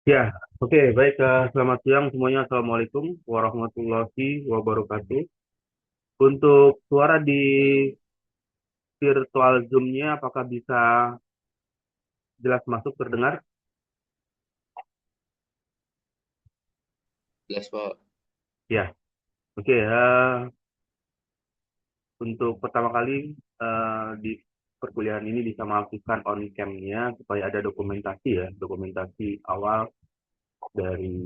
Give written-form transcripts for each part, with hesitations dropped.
Ya, oke, baik. Selamat siang semuanya. Assalamualaikum warahmatullahi wabarakatuh. Untuk suara di virtual Zoom-nya, apakah bisa jelas masuk terdengar? Jelas Pak. Ya, oke. Untuk pertama kali di perkuliahan ini bisa melakukan on cam-nya supaya ada dokumentasi ya, dokumentasi awal dari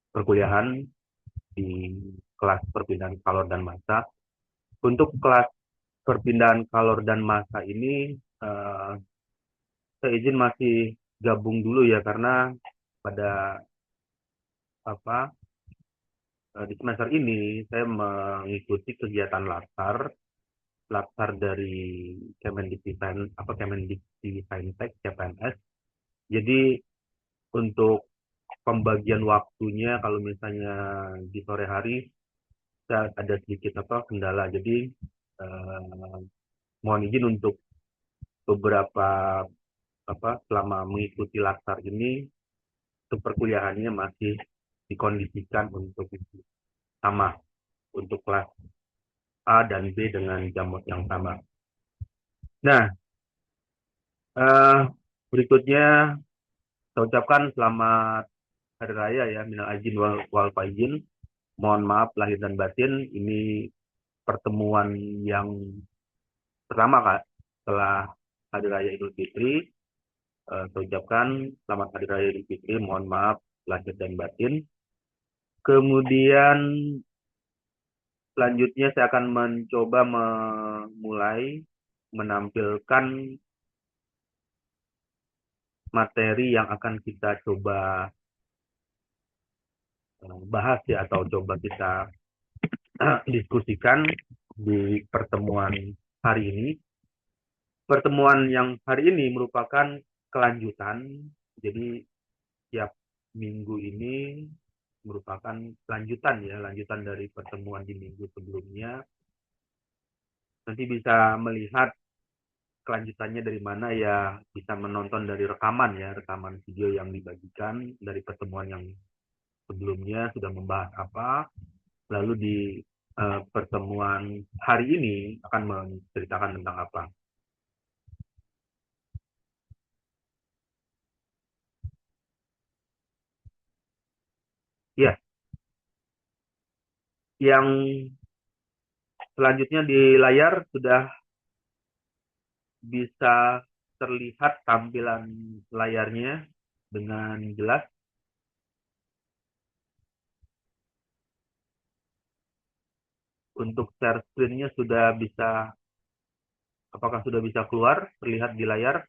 perkuliahan di kelas perpindahan kalor dan massa. Untuk kelas perpindahan kalor dan massa ini eh, saya izin masih gabung dulu ya karena pada apa di semester ini saya mengikuti kegiatan latsar dari Kemendikbudristek CPNS. Jadi untuk pembagian waktunya kalau misalnya di sore hari saya ada sedikit kendala. Jadi eh, mohon izin untuk beberapa selama mengikuti latsar ini untuk perkuliahannya masih dikondisikan untuk sama untuk kelas A dan B dengan jam yang sama. Nah, eh, berikutnya saya ucapkan selamat Hari Raya ya, minal aidin wal faizin. Mohon maaf lahir dan batin. Ini pertemuan yang pertama Kak setelah Hari Raya Idul Fitri. Saya ucapkan selamat Hari Raya Idul Fitri. Mohon maaf lahir dan batin. Kemudian selanjutnya saya akan mencoba memulai menampilkan materi yang akan kita coba bahas ya atau coba kita diskusikan di pertemuan hari ini. Pertemuan yang hari ini merupakan kelanjutan. Jadi tiap minggu ini merupakan lanjutan ya, lanjutan dari pertemuan di minggu sebelumnya. Nanti bisa melihat kelanjutannya dari mana ya, bisa menonton dari rekaman ya, rekaman video yang dibagikan dari pertemuan yang sebelumnya sudah membahas apa, lalu di pertemuan hari ini akan menceritakan tentang apa. Ya, yang selanjutnya di layar sudah bisa terlihat tampilan layarnya dengan jelas. Untuk share screen-nya sudah bisa, apakah sudah bisa keluar terlihat di layar?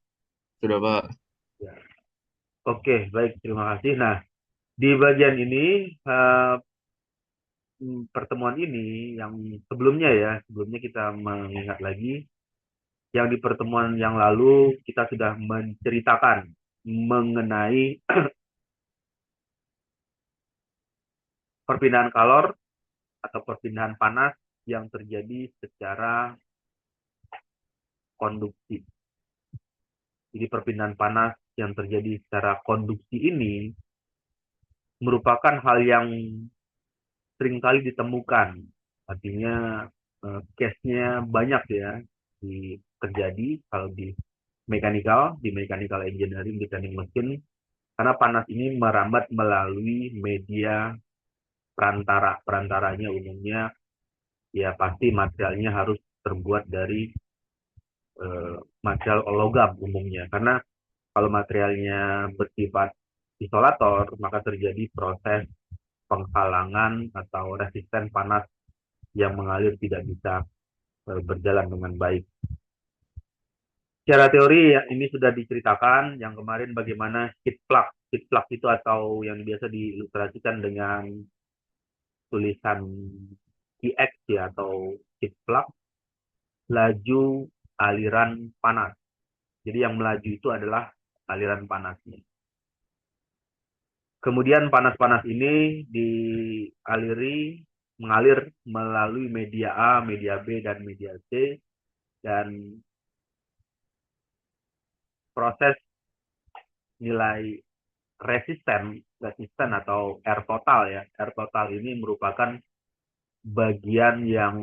Sudah Pak. Ya. Oke, baik, terima kasih. Nah, di bagian ini eh, pertemuan ini yang sebelumnya ya, sebelumnya kita mengingat lagi yang di pertemuan yang lalu kita sudah menceritakan mengenai perpindahan kalor atau perpindahan panas yang terjadi secara konduksi. Jadi perpindahan panas yang terjadi secara konduksi ini merupakan hal yang seringkali ditemukan. Artinya case-nya banyak ya terjadi kalau di mechanical engineering, di teknik mesin, karena panas ini merambat melalui media perantara. Perantaranya umumnya ya pasti materialnya harus terbuat dari material logam umumnya. Karena kalau materialnya bersifat isolator, maka terjadi proses penghalangan atau resisten panas yang mengalir tidak bisa berjalan dengan baik. Secara teori ya, ini sudah diceritakan yang kemarin bagaimana heat flux. Heat flux itu atau yang biasa diilustrasikan dengan tulisan Qx ya atau heat flux, laju aliran panas. Jadi yang melaju itu adalah aliran panasnya. Kemudian panas-panas ini mengalir melalui media A, media B, dan media C, dan proses nilai resisten atau R total ya. R total ini merupakan bagian yang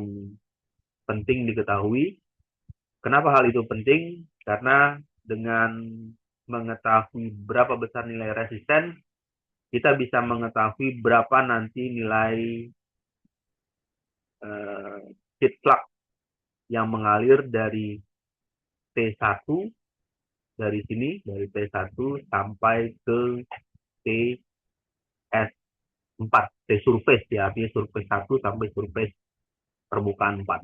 penting diketahui. Kenapa hal itu penting? Karena dengan mengetahui berapa besar nilai resisten, kita bisa mengetahui berapa nanti nilai heat flux yang mengalir dari T1 dari sini, dari T1 sampai ke TS4, T surface ya, artinya surface 1 sampai surface permukaan 4.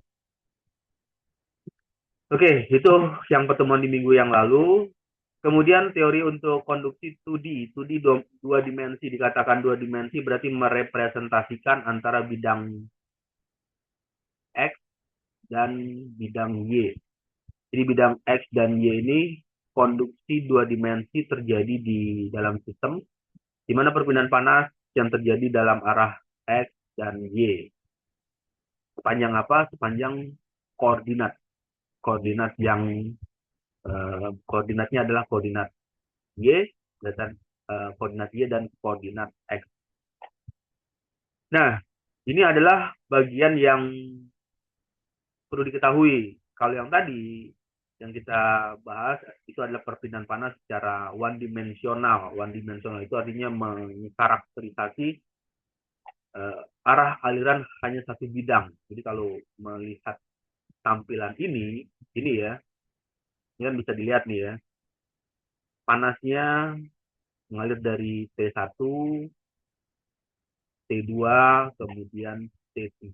Oke, itu yang pertemuan di minggu yang lalu. Kemudian teori untuk konduksi 2D, 2D dua dimensi, dikatakan dua dimensi berarti merepresentasikan antara bidang X dan bidang Y. Jadi bidang X dan Y ini konduksi dua dimensi terjadi di dalam sistem, di mana perpindahan panas yang terjadi dalam arah X dan Y. Sepanjang apa? Sepanjang koordinat. Koordinat yang koordinatnya adalah koordinat Y dan koordinat Y dan koordinat X. Nah, ini adalah bagian yang perlu diketahui. Kalau yang tadi yang kita bahas itu adalah perpindahan panas secara one dimensional. One dimensional itu artinya mengkarakterisasi arah aliran hanya satu bidang. Jadi kalau melihat tampilan ini ya, ini kan bisa dilihat nih ya, panasnya mengalir dari T1, T2, kemudian T3,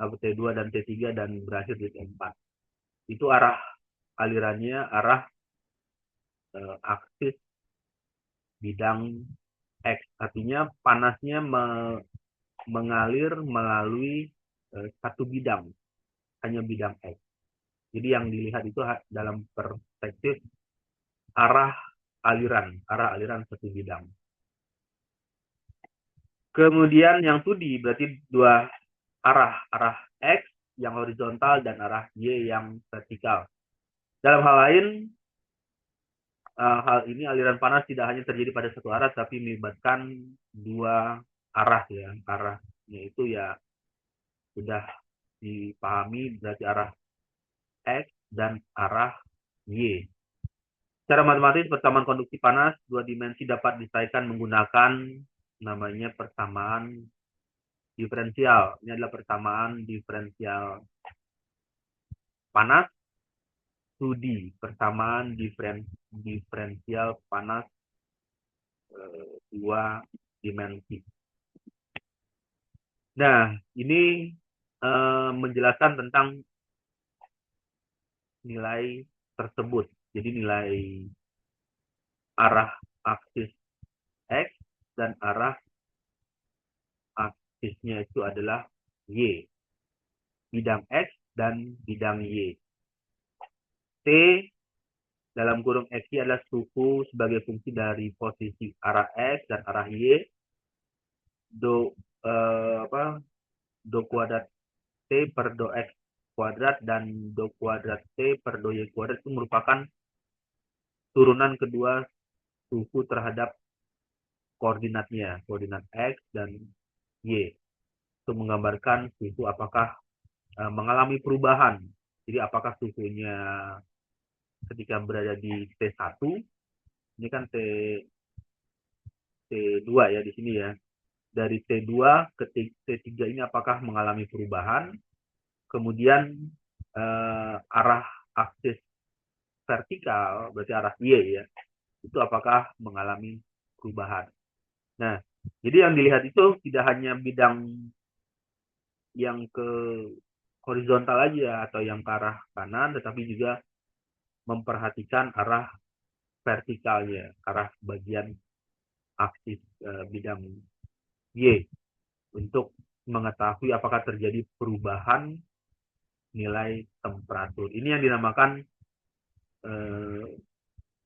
T2 dan T3 dan berakhir di T4. Itu arah alirannya, arah aksis bidang X. Artinya panasnya mengalir melalui satu bidang, hanya bidang X. Jadi yang dilihat itu dalam perspektif arah aliran satu bidang. Kemudian yang 2D berarti dua arah X yang horizontal dan arah Y yang vertikal. Dalam hal lain, hal ini aliran panas tidak hanya terjadi pada satu arah, tapi melibatkan dua arah ya. Arahnya itu ya sudah dipahami, berarti arah X dan arah Y. Secara matematis, persamaan konduksi panas dua dimensi dapat diselesaikan menggunakan namanya persamaan diferensial. Ini adalah persamaan diferensial panas 2D, persamaan diferensial panas dua dimensi. Nah, ini menjelaskan tentang nilai tersebut. Jadi nilai arah aksis X dan arah aksisnya itu adalah Y. Bidang X dan bidang Y. T dalam kurung X adalah suku sebagai fungsi dari posisi arah X dan arah Y. Do kuadrat T per do X kuadrat dan do kuadrat T per do Y kuadrat itu merupakan turunan kedua suku terhadap koordinatnya, koordinat X dan Y. Itu menggambarkan suku apakah mengalami perubahan. Jadi apakah sukunya ketika berada di T1, ini kan T2 ya di sini ya. Dari T2 ke T3 ini apakah mengalami perubahan? Kemudian arah aksis vertikal, berarti arah Y ya, itu apakah mengalami perubahan. Nah, jadi yang dilihat itu tidak hanya bidang yang ke horizontal aja atau yang ke arah kanan, tetapi juga memperhatikan arah vertikalnya, arah bagian aksis bidang Y untuk mengetahui apakah terjadi perubahan nilai temperatur. Ini yang dinamakan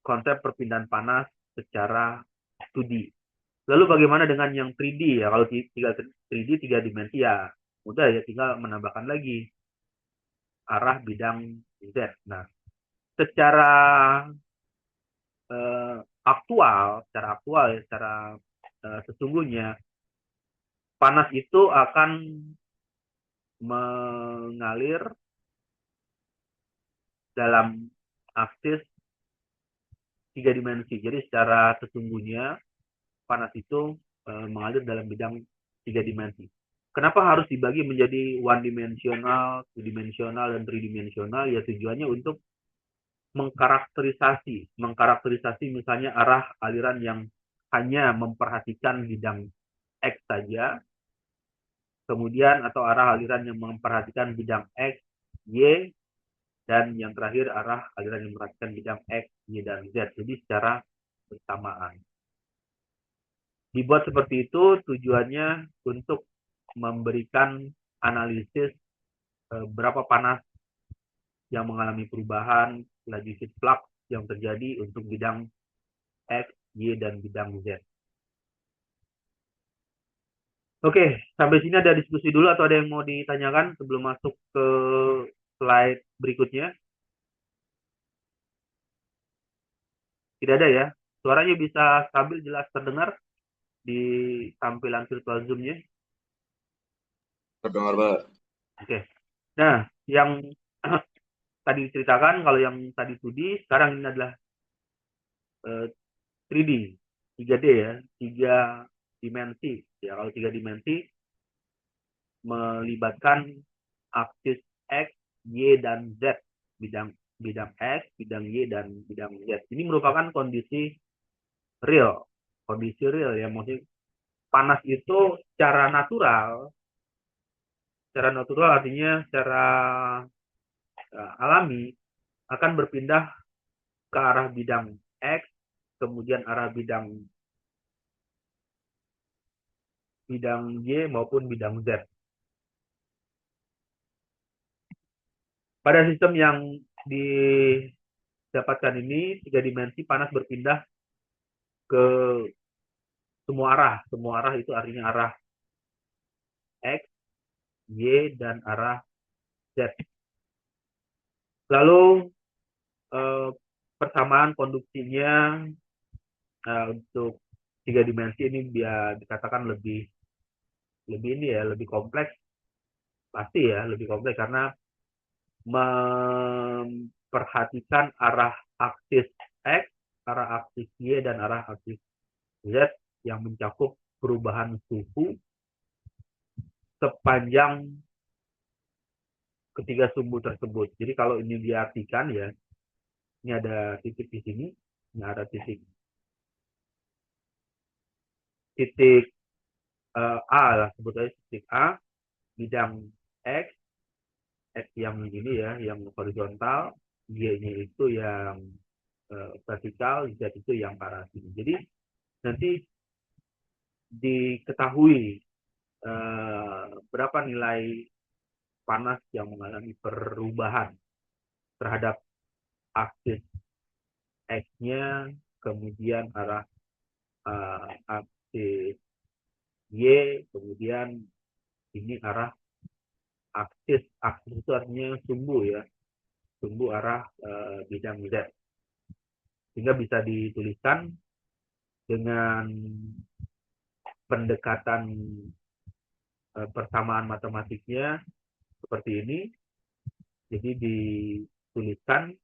konsep perpindahan panas secara 2D. Lalu bagaimana dengan yang 3D ya? Kalau 3D 3 dimensi ya mudah ya, tinggal menambahkan lagi arah bidang Z. Nah, secara secara aktual ya, secara sesungguhnya panas itu akan mengalir dalam aksis tiga dimensi. Jadi secara sesungguhnya panas itu mengalir dalam bidang tiga dimensi. Kenapa harus dibagi menjadi one dimensional, two dimensional, dan three dimensional? Ya tujuannya untuk mengkarakterisasi misalnya arah aliran yang hanya memperhatikan bidang X saja, kemudian atau arah aliran yang memperhatikan bidang X, Y, dan yang terakhir arah aliran yang memperhatikan bidang X, Y, dan Z. Jadi secara bersamaan. Dibuat seperti itu tujuannya untuk memberikan analisis berapa panas yang mengalami perubahan, latitude flux yang terjadi untuk bidang X, Y, dan bidang Z. Oke, sampai sini ada diskusi dulu atau ada yang mau ditanyakan sebelum masuk ke slide berikutnya? Tidak ada ya? Suaranya bisa stabil, jelas terdengar di tampilan virtual Zoom-nya? Terdengar, Pak. Oke. Nah, yang tadi diceritakan, kalau yang tadi 2D, sekarang ini adalah 3D, 3D ya, 3 dimensi. Ya, kalau 3 dimensi melibatkan aksis X, Y, dan Z, bidang bidang X, bidang Y, dan bidang Z. Ini merupakan kondisi real ya, maksudnya panas itu secara natural artinya secara alami akan berpindah ke arah bidang X, kemudian arah bidang Y maupun bidang Z. Pada sistem yang didapatkan ini, tiga dimensi panas berpindah ke semua arah. Semua arah itu artinya arah X, Y, dan arah Z. Lalu persamaan konduksinya untuk tiga dimensi ini biar dikatakan lebih lebih kompleks, pasti ya lebih kompleks karena memperhatikan arah aksis X, arah aksis Y, dan arah aksis Z yang mencakup perubahan suhu sepanjang ketiga sumbu tersebut. Jadi kalau ini diartikan ya, ini ada titik di sini, ini ada titik A lah, sebut aja titik A, bidang X, X yang ini ya, yang horizontal, Y-nya itu yang vertikal, Z itu yang arah sini. Jadi nanti diketahui berapa nilai panas yang mengalami perubahan terhadap aksis X-nya, kemudian arah aksis Y, kemudian ini arah aksis itu artinya sumbu ya, sumbu arah bidang Z, sehingga bisa dituliskan dengan pendekatan persamaan matematiknya seperti ini. Jadi dituliskan.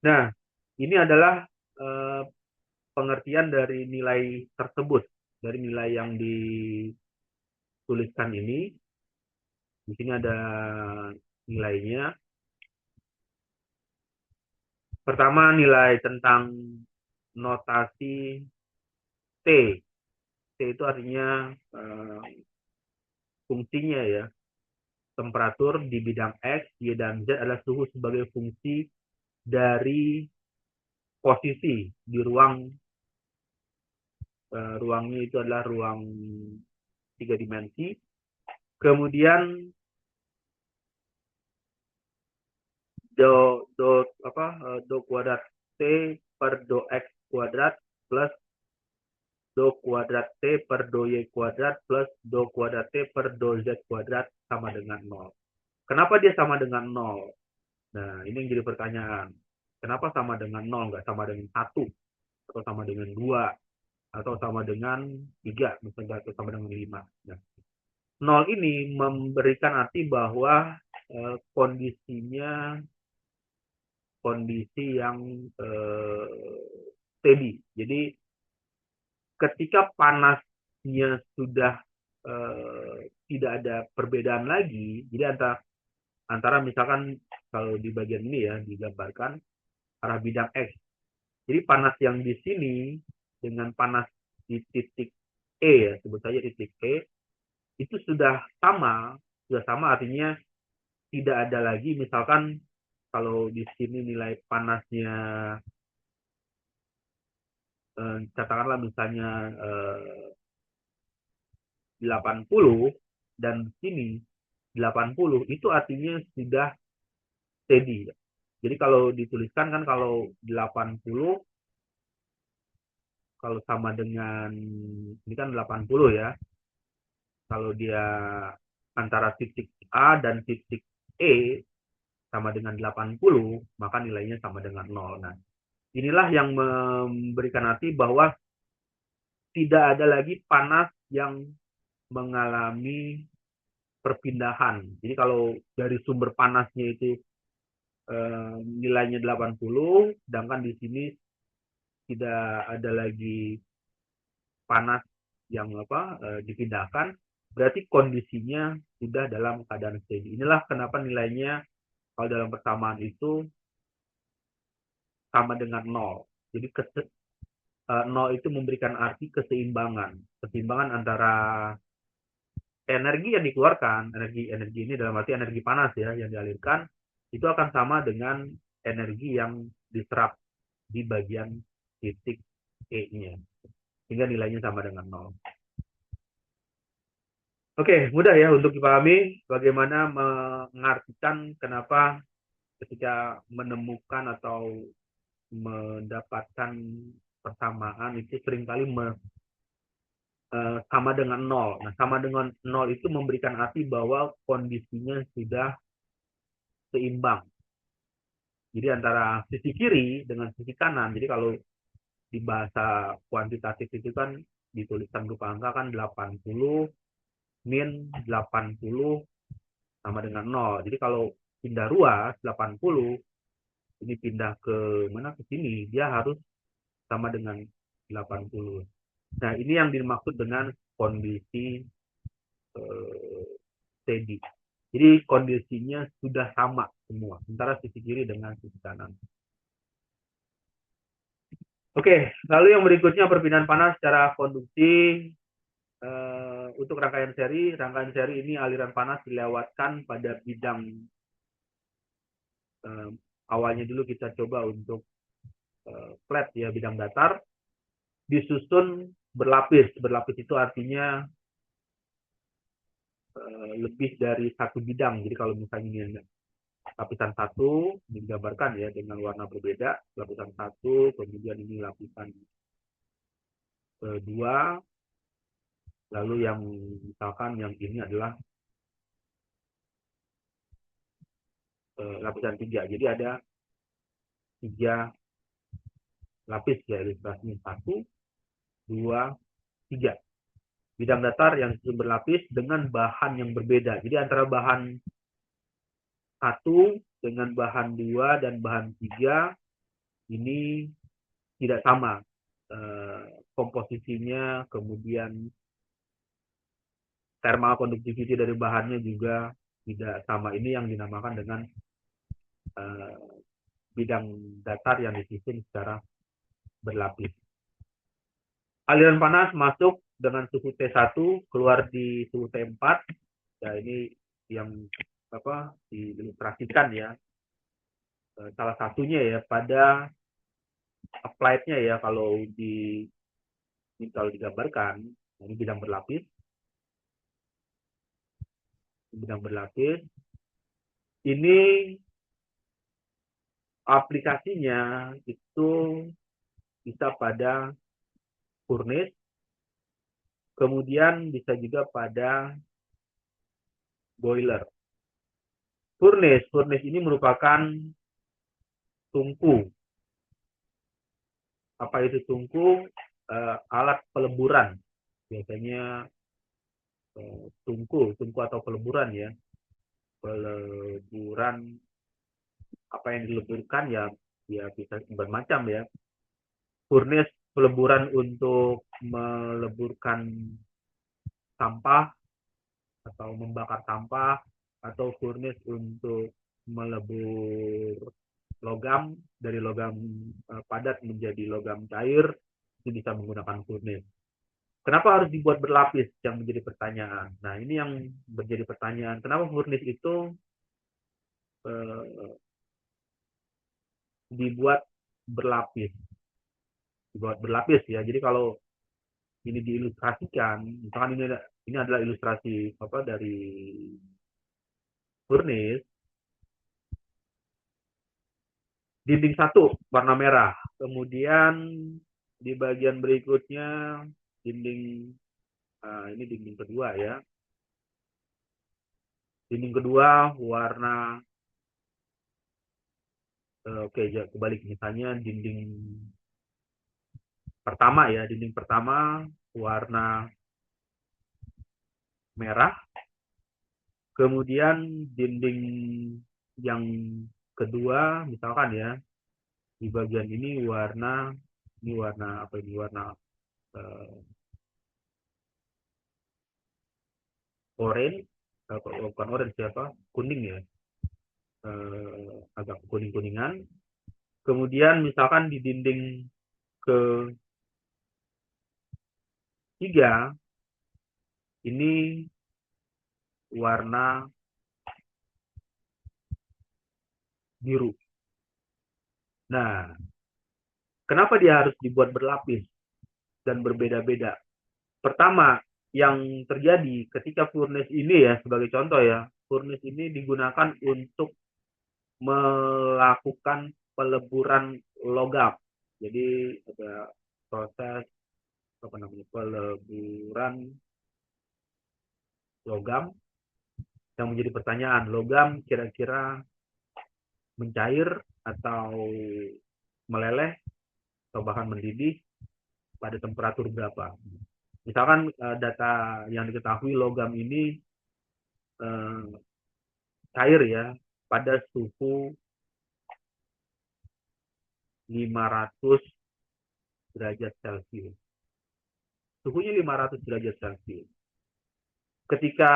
Nah, ini adalah pengertian dari nilai tersebut, dari nilai yang dituliskan ini. Di sini ada nilainya. Pertama, nilai tentang notasi T. T itu artinya fungsinya ya. Temperatur di bidang X, Y, dan Z adalah suhu sebagai fungsi dari posisi di ruangnya itu adalah ruang tiga dimensi. Kemudian do kuadrat T per do X kuadrat plus do kuadrat T per do Y kuadrat plus do kuadrat T per do Z kuadrat sama dengan 0. Kenapa dia sama dengan 0? Nah, ini yang jadi pertanyaan. Kenapa sama dengan 0, nggak sama dengan 1, atau sama dengan 2, atau sama dengan 3, misalnya, atau sama dengan 5. Nah, 0 ini memberikan arti bahwa kondisinya kondisi yang steady. Jadi ketika panasnya sudah tidak ada perbedaan lagi, jadi antara misalkan kalau di bagian ini ya digambarkan arah bidang X. Jadi panas yang di sini dengan panas di titik E ya, sebut saja titik E, itu sudah sama artinya tidak ada lagi misalkan kalau di sini nilai panasnya katakanlah misalnya 80 dan di sini 80 itu artinya sudah steady. Jadi kalau dituliskan kan kalau 80 kalau sama dengan ini kan 80 ya. Kalau dia antara titik A dan titik E sama dengan 80, maka nilainya sama dengan 0. Nah, inilah yang memberikan arti bahwa tidak ada lagi panas yang mengalami perpindahan. Jadi kalau dari sumber panasnya itu nilainya 80, sedangkan di sini tidak ada lagi panas yang dipindahkan, berarti kondisinya sudah dalam keadaan steady. Inilah kenapa nilainya kalau dalam persamaan itu sama dengan 0. Jadi 0 itu memberikan arti keseimbangan. Keseimbangan antara energi yang dikeluarkan, energi ini dalam arti energi panas ya yang dialirkan, itu akan sama dengan energi yang diserap di bagian titik E-nya. Sehingga nilainya sama dengan 0. Oke, mudah ya untuk dipahami bagaimana mengartikan kenapa ketika menemukan atau mendapatkan persamaan itu seringkali sama dengan 0. Nah, sama dengan 0 itu memberikan arti bahwa kondisinya sudah seimbang. Jadi antara sisi kiri dengan sisi kanan. Jadi kalau di bahasa kuantitatif itu kan dituliskan berupa angka kan 80 min 80 sama dengan 0. Jadi kalau pindah ruas 80 ini pindah ke mana ke sini, dia harus sama dengan 80. Nah, ini yang dimaksud dengan kondisi steady. Jadi kondisinya sudah sama semua, antara sisi kiri dengan sisi kanan. Oke, lalu yang berikutnya perpindahan panas secara konduksi. Untuk rangkaian seri ini aliran panas dilewatkan pada bidang awalnya dulu kita coba untuk flat ya, bidang datar, disusun berlapis. Berlapis itu artinya lebih dari satu bidang. Jadi kalau misalnya ini lapisan 1 digambarkan ya dengan warna berbeda, lapisan 1, kemudian ini lapisan 2, lalu yang misalkan yang ini adalah lapisan 3. Jadi ada 3 lapis ya, ilustrasinya 1, 2, 3. Bidang datar yang berlapis dengan bahan yang berbeda. Jadi antara bahan 1 dengan bahan 2 dan bahan 3 ini tidak sama komposisinya, kemudian thermal conductivity dari bahannya juga tidak sama. Ini yang dinamakan dengan bidang datar yang disusun secara berlapis. Aliran panas masuk dengan suhu T1, keluar di suhu T4. Ya, ini yang diilustrasikan ya. Salah satunya ya pada applied-nya ya, kalau digambarkan, ini bidang berlapis. Bidang berlapis. Ini aplikasinya itu bisa pada furnace, kemudian bisa juga pada boiler. Furnace ini merupakan tungku. Apa itu tungku? Alat peleburan. Biasanya tungku atau peleburan ya. Peleburan, apa yang dileburkan ya, ya bisa bermacam ya. Furnace peleburan untuk meleburkan sampah atau membakar sampah, atau furnace untuk melebur logam dari logam padat menjadi logam cair, itu bisa menggunakan furnace. Kenapa harus dibuat berlapis yang menjadi pertanyaan. Nah, ini yang menjadi pertanyaan. Kenapa furnace itu eh, dibuat berlapis? Dibuat berlapis ya. Jadi kalau ini diilustrasikan, misalkan ini adalah ilustrasi apa dari furnace. Dinding satu warna merah, kemudian di bagian berikutnya dinding ini dinding kedua ya, dinding kedua warna oke ya, kebalik, misalnya dinding pertama ya, dinding pertama warna merah, kemudian dinding yang kedua misalkan ya, di bagian ini warna apa ini, warna uh, orange, bukan orange siapa, kuning ya, agak kuning-kuningan. Kemudian misalkan di dinding ketiga ini warna biru. Nah, kenapa dia harus dibuat berlapis dan berbeda-beda? Pertama, yang terjadi ketika furnace ini ya, sebagai contoh ya, furnace ini digunakan untuk melakukan peleburan logam. Jadi ada proses apa namanya, peleburan logam. Yang menjadi pertanyaan, logam kira-kira mencair atau meleleh atau bahkan mendidih pada temperatur berapa? Misalkan data yang diketahui, logam ini eh, cair ya pada suhu 500 derajat Celcius. Suhunya 500 derajat Celcius. Ketika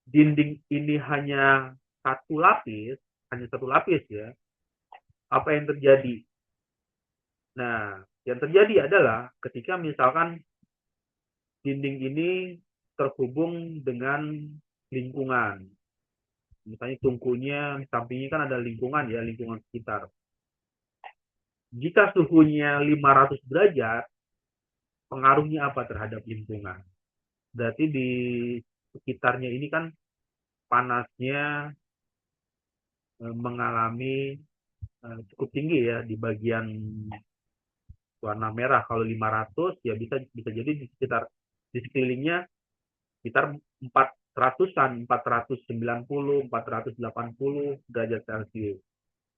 dinding ini hanya satu lapis ya, apa yang terjadi? Nah, yang terjadi adalah ketika misalkan dinding ini terhubung dengan lingkungan. Misalnya tungkunya, sampingnya kan ada lingkungan ya, lingkungan sekitar. Jika suhunya 500 derajat, pengaruhnya apa terhadap lingkungan? Berarti di sekitarnya ini kan panasnya mengalami cukup tinggi ya di bagian warna merah. Kalau 500 ya bisa bisa jadi di sekitar, di sekelilingnya sekitar 400-an, 490, 480 derajat Celcius.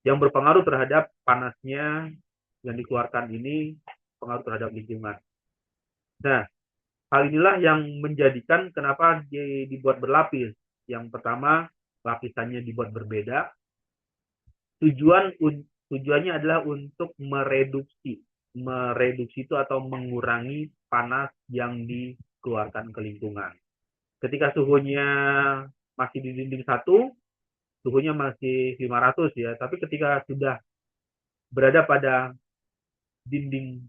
Yang berpengaruh terhadap panasnya yang dikeluarkan ini, pengaruh terhadap lingkungan. Nah, hal inilah yang menjadikan kenapa dibuat berlapis. Yang pertama, lapisannya dibuat berbeda. Tujuannya adalah untuk mereduksi itu atau mengurangi panas yang dikeluarkan ke lingkungan. Ketika suhunya masih di dinding satu, suhunya masih 500 ya, tapi ketika sudah berada pada dinding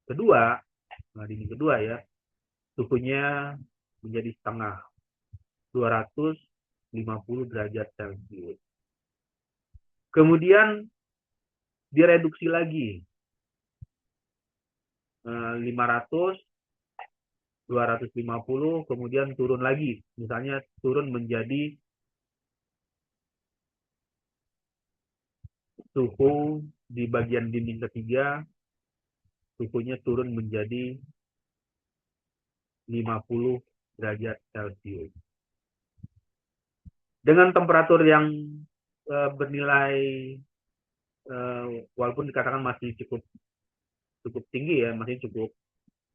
kedua, nah dinding kedua ya, suhunya menjadi setengah, 250 derajat Celcius. Kemudian direduksi lagi, 500, 250, kemudian turun lagi, misalnya turun menjadi suhu di bagian dinding ketiga, suhunya turun menjadi 50 derajat Celcius. Dengan temperatur yang bernilai walaupun dikatakan masih cukup tinggi ya, masih cukup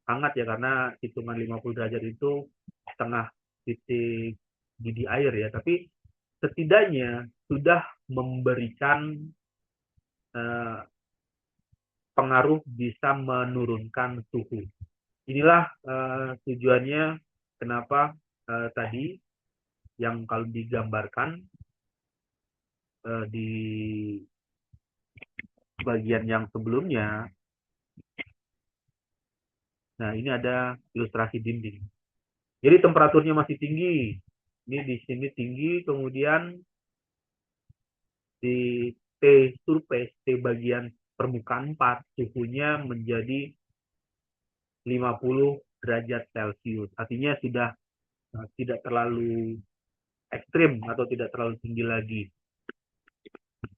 hangat ya, karena hitungan 50 derajat itu setengah titik didih air ya, tapi setidaknya sudah memberikan eh, pengaruh bisa menurunkan suhu. Inilah tujuannya kenapa tadi yang kalau digambarkan di bagian yang sebelumnya. Nah, ini ada ilustrasi dinding. Jadi temperaturnya masih tinggi. Ini di sini tinggi, kemudian di T surface, T bagian permukaan 4, suhunya menjadi 50 derajat Celcius. Artinya sudah tidak terlalu ekstrim atau tidak terlalu tinggi lagi.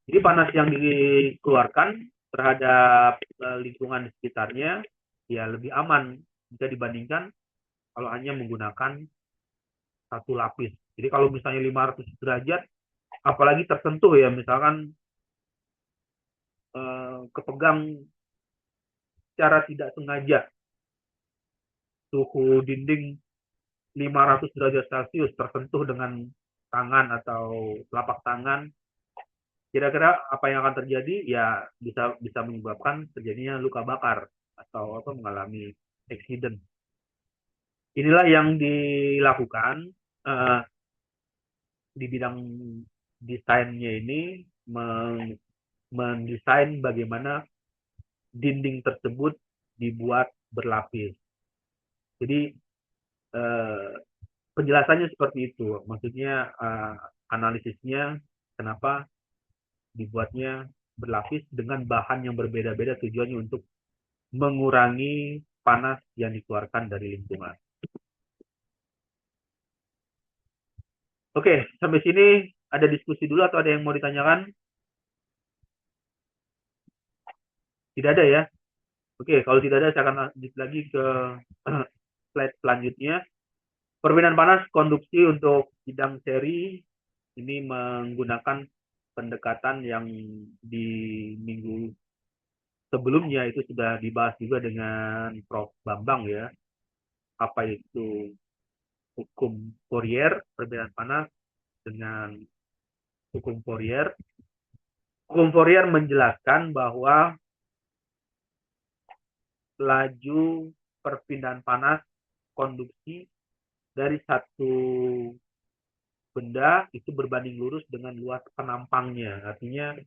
Jadi panas yang dikeluarkan terhadap lingkungan di sekitarnya ya lebih aman jika dibandingkan kalau hanya menggunakan satu lapis. Jadi kalau misalnya 500 derajat, apalagi tersentuh ya, misalkan kepegang secara tidak sengaja suhu dinding 500 derajat Celcius tersentuh dengan tangan atau telapak tangan, kira-kira apa yang akan terjadi? Ya bisa menyebabkan terjadinya luka bakar atau mengalami accident. Inilah yang dilakukan di bidang desainnya ini, mendesain bagaimana dinding tersebut dibuat berlapis. Jadi penjelasannya seperti itu. Maksudnya analisisnya kenapa dibuatnya berlapis dengan bahan yang berbeda-beda, tujuannya untuk mengurangi panas yang dikeluarkan dari lingkungan. Oke, sampai sini ada diskusi dulu atau ada yang mau ditanyakan? Tidak ada ya? Oke, kalau tidak ada saya akan lanjut lagi ke slide selanjutnya. Perbedaan panas konduksi untuk bidang seri ini menggunakan pendekatan yang di minggu sebelumnya itu sudah dibahas juga dengan Prof. Bambang ya. Apa itu hukum Fourier, perbedaan panas dengan hukum Fourier. Hukum Fourier menjelaskan bahwa laju perpindahan panas konduksi dari satu benda itu berbanding lurus dengan luas penampangnya. Artinya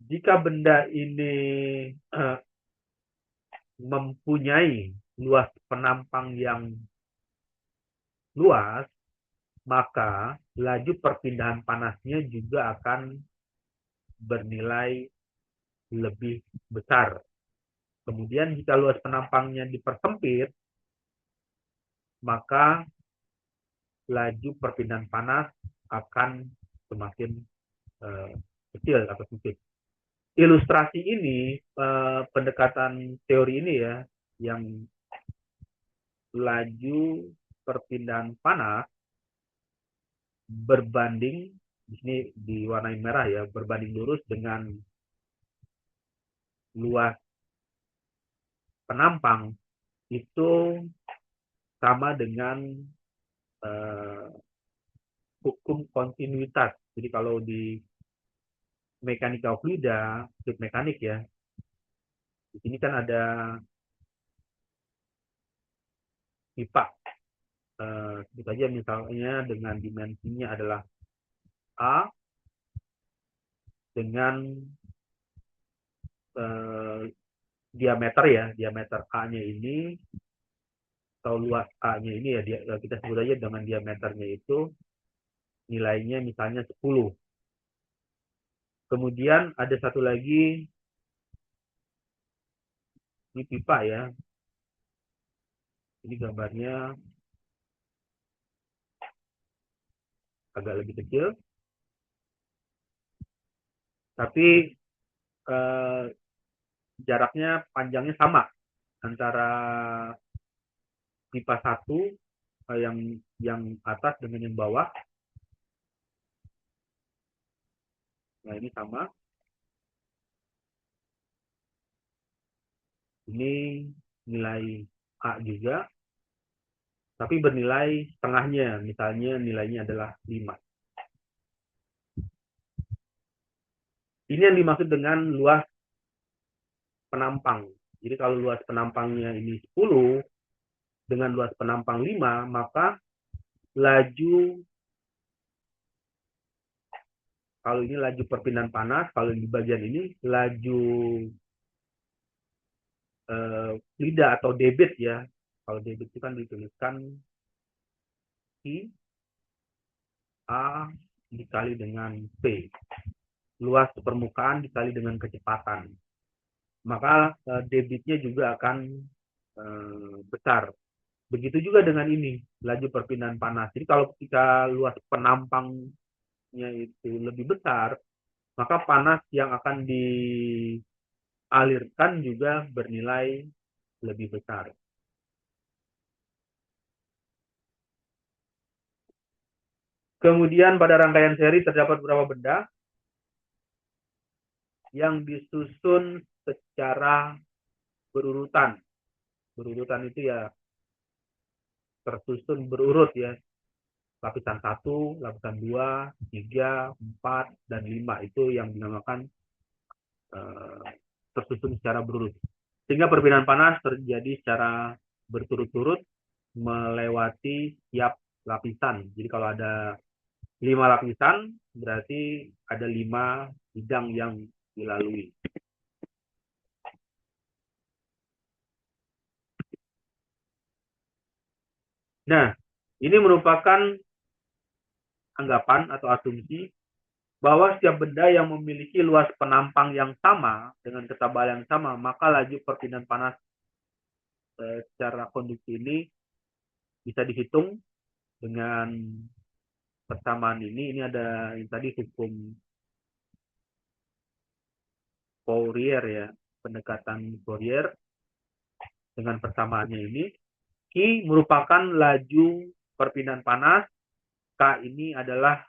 jika benda ini mempunyai luas penampang yang luas, maka laju perpindahan panasnya juga akan bernilai lebih besar. Kemudian jika luas penampangnya dipersempit, maka laju perpindahan panas akan semakin kecil atau sempit. Ilustrasi ini, pendekatan teori ini ya, yang laju perpindahan panas berbanding, di sini diwarnai merah ya, berbanding lurus dengan luas penampang itu sama dengan hukum kontinuitas. Jadi kalau di mekanika fluida, fluid mekanik ya, di sini kan ada pipa. Sebut saja misalnya dengan dimensinya adalah A dengan diameter ya, diameter A-nya ini atau luas A-nya ini ya, kita sebut aja dengan diameternya itu nilainya misalnya 10. Kemudian ada satu lagi, ini pipa ya. Ini gambarnya agak lebih kecil, tapi jaraknya panjangnya sama antara pipa satu yang atas dengan yang bawah. Nah, ini sama. Ini nilai A juga, tapi bernilai setengahnya. Misalnya nilainya adalah 5. Ini yang dimaksud dengan luas penampang. Jadi kalau luas penampangnya ini 10 dengan luas penampang 5, maka laju, kalau ini laju perpindahan panas, kalau di bagian ini laju lidah atau debit ya. Kalau debit itu kan dituliskan I A dikali dengan P. Luas permukaan dikali dengan kecepatan. Maka debitnya juga akan besar. Begitu juga dengan ini, laju perpindahan panas. Jadi kalau ketika luas penampangnya itu lebih besar, maka panas yang akan dialirkan juga bernilai lebih besar. Kemudian pada rangkaian seri terdapat beberapa benda yang disusun secara berurutan. Berurutan itu ya tersusun berurut ya. Lapisan 1, lapisan 2, 3, 4, dan 5. Itu yang dinamakan tersusun secara berurut. Sehingga perpindahan panas terjadi secara berturut-turut melewati tiap lapisan. Jadi kalau ada 5 lapisan, berarti ada 5 bidang yang dilalui. Nah, ini merupakan anggapan atau asumsi bahwa setiap benda yang memiliki luas penampang yang sama dengan ketebalan yang sama, maka laju perpindahan panas secara konduksi ini bisa dihitung dengan persamaan ini. Ini ada yang tadi hukum Fourier ya, pendekatan Fourier dengan persamaannya ini. Q merupakan laju perpindahan panas, K ini adalah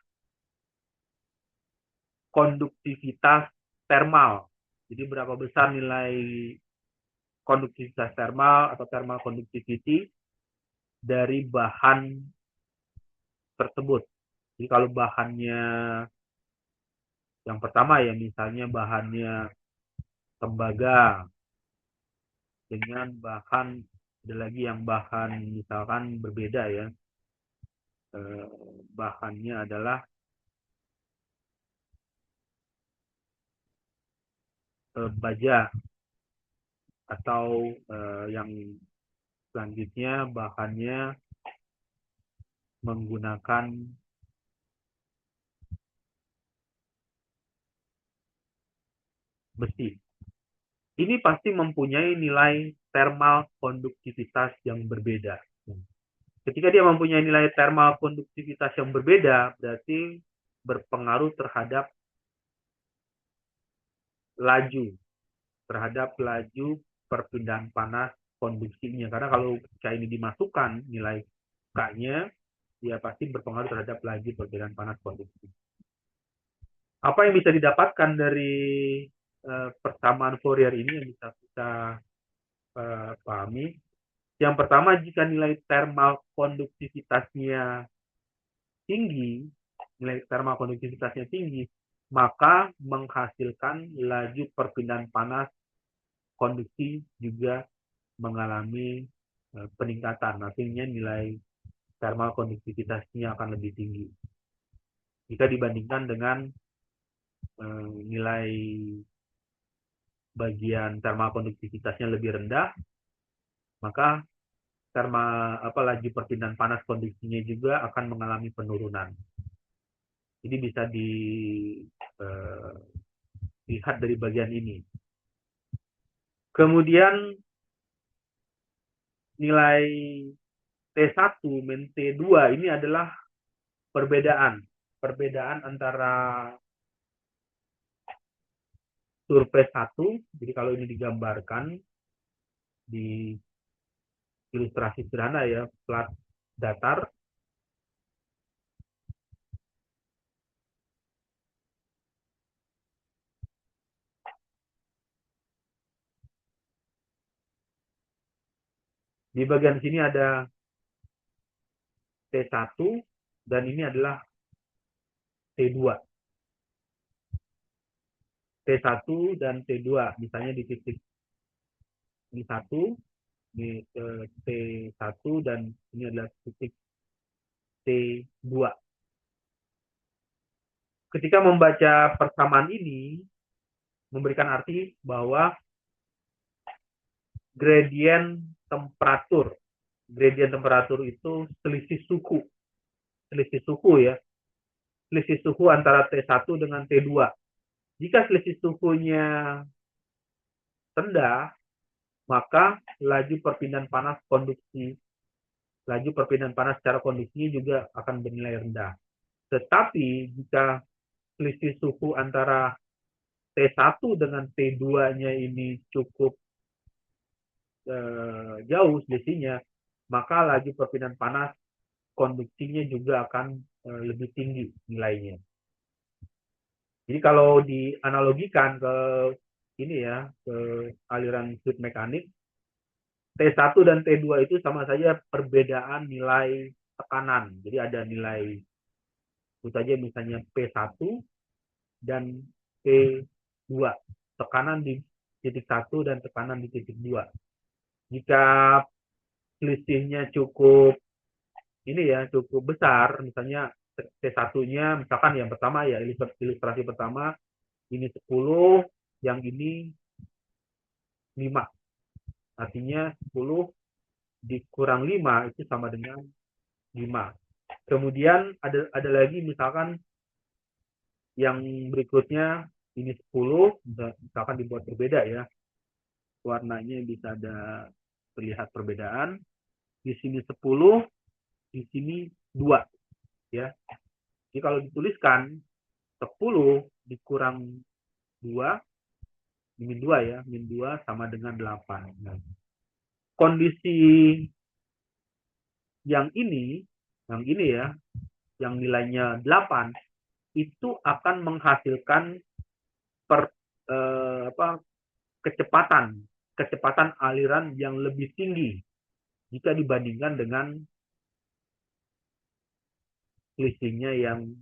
konduktivitas termal. Jadi berapa besar nilai konduktivitas termal atau thermal conductivity dari bahan tersebut. Jadi kalau bahannya yang pertama ya misalnya bahannya tembaga dengan bahan, ada lagi yang bahan misalkan berbeda ya, bahannya adalah baja, atau yang selanjutnya bahannya menggunakan besi. Ini pasti mempunyai nilai thermal konduktivitas yang berbeda. Ketika dia mempunyai nilai thermal konduktivitas yang berbeda, berarti berpengaruh terhadap laju, perpindahan panas konduksinya. Karena kalau K ini dimasukkan nilai K-nya, dia pasti berpengaruh terhadap laju perpindahan panas konduksi. Apa yang bisa didapatkan dari persamaan Fourier ini yang bisa kita pahami? Yang pertama, jika nilai thermal konduktivitasnya tinggi, maka menghasilkan laju perpindahan panas konduksi juga mengalami peningkatan. Artinya nilai thermal konduktivitasnya akan lebih tinggi jika dibandingkan dengan nilai bagian thermal konduktivitasnya lebih rendah, maka laju perpindahan panas konduksinya juga akan mengalami penurunan. Jadi bisa dilihat dari bagian ini. Kemudian nilai T1 min T2 ini adalah perbedaan antara surface 1. Jadi kalau ini digambarkan di ilustrasi sederhana ya, plat datar. Di bagian sini ada T1 dan ini adalah T2. T1 dan T2, misalnya di titik ini 1, di T1 dan ini adalah titik T2. Ketika membaca persamaan ini memberikan arti bahwa gradien temperatur. Gradien temperatur itu selisih suhu ya. Selisih suhu antara T1 dengan T2. Jika selisih suhunya rendah, maka laju perpindahan panas secara konduksinya juga akan bernilai rendah. Tetapi jika selisih suhu antara T1 dengan T2-nya ini cukup jauh selisihnya, maka laju perpindahan panas konduksinya juga akan lebih tinggi nilainya. Jadi kalau dianalogikan ke ini ya, ke aliran fluid mekanik, T1 dan T2 itu sama saja perbedaan nilai tekanan. Jadi ada nilai itu saja misalnya P1 dan P2. Tekanan di titik 1 dan tekanan di titik 2. Jika selisihnya cukup cukup besar, misalnya T1-nya misalkan yang pertama ya, ilustrasi pertama ini 10, yang ini 5. Artinya 10 dikurang 5 itu sama dengan 5. Kemudian ada lagi misalkan yang berikutnya ini 10, misalkan dibuat berbeda ya. Warnanya bisa ada terlihat perbedaan. Di sini 10, di sini 2 ya. Jadi kalau dituliskan 10 dikurang 2 min 2 ya, min 2 sama dengan 8. Nah, kondisi yang ini ya, yang nilainya 8 itu akan menghasilkan kecepatan aliran yang lebih tinggi jika dibandingkan dengan selisihnya yang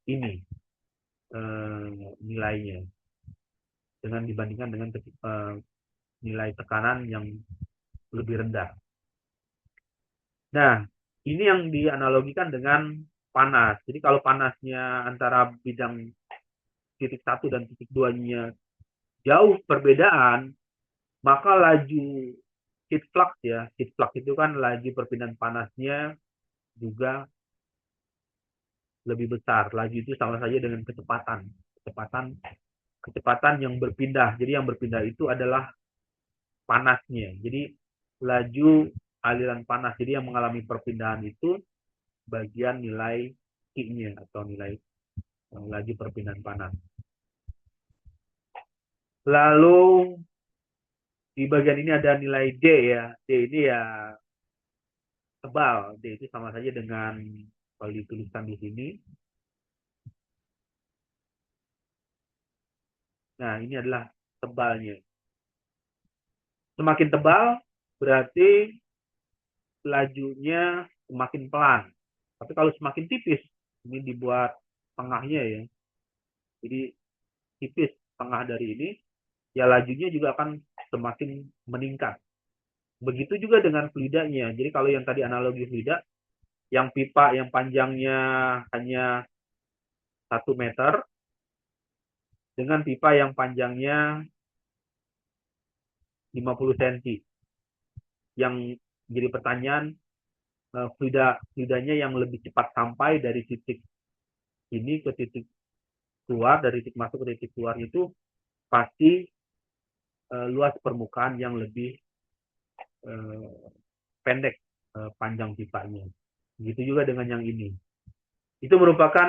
ini nilainya dibandingkan dengan nilai tekanan yang lebih rendah. Nah, ini yang dianalogikan dengan panas. Jadi kalau panasnya antara bidang titik 1 dan titik 2-nya jauh perbedaan, maka laju heat flux ya. Heat flux itu kan laju perpindahan panasnya juga lebih besar. Laju itu sama saja dengan kecepatan yang berpindah. Jadi yang berpindah itu adalah panasnya. Jadi laju aliran panas. Jadi yang mengalami perpindahan itu bagian nilai Q-nya atau nilai laju perpindahan panas. Lalu di bagian ini ada nilai D ya. D ini ya tebal. D itu sama saja dengan kalau dituliskan di sini. Nah, ini adalah tebalnya. Semakin tebal berarti lajunya semakin pelan. Tapi kalau semakin tipis, ini dibuat tengahnya ya. Jadi tipis tengah dari ini, ya lajunya juga akan semakin meningkat. Begitu juga dengan fluidanya. Jadi kalau yang tadi analogi fluida, yang pipa yang panjangnya hanya 1 meter, dengan pipa yang panjangnya 50 cm. Yang jadi pertanyaan, fluidanya yang lebih cepat sampai dari titik ini ke titik keluar, dari titik masuk ke titik keluar itu pasti luas permukaan yang lebih pendek panjang pipanya. Begitu juga dengan yang ini. Itu merupakan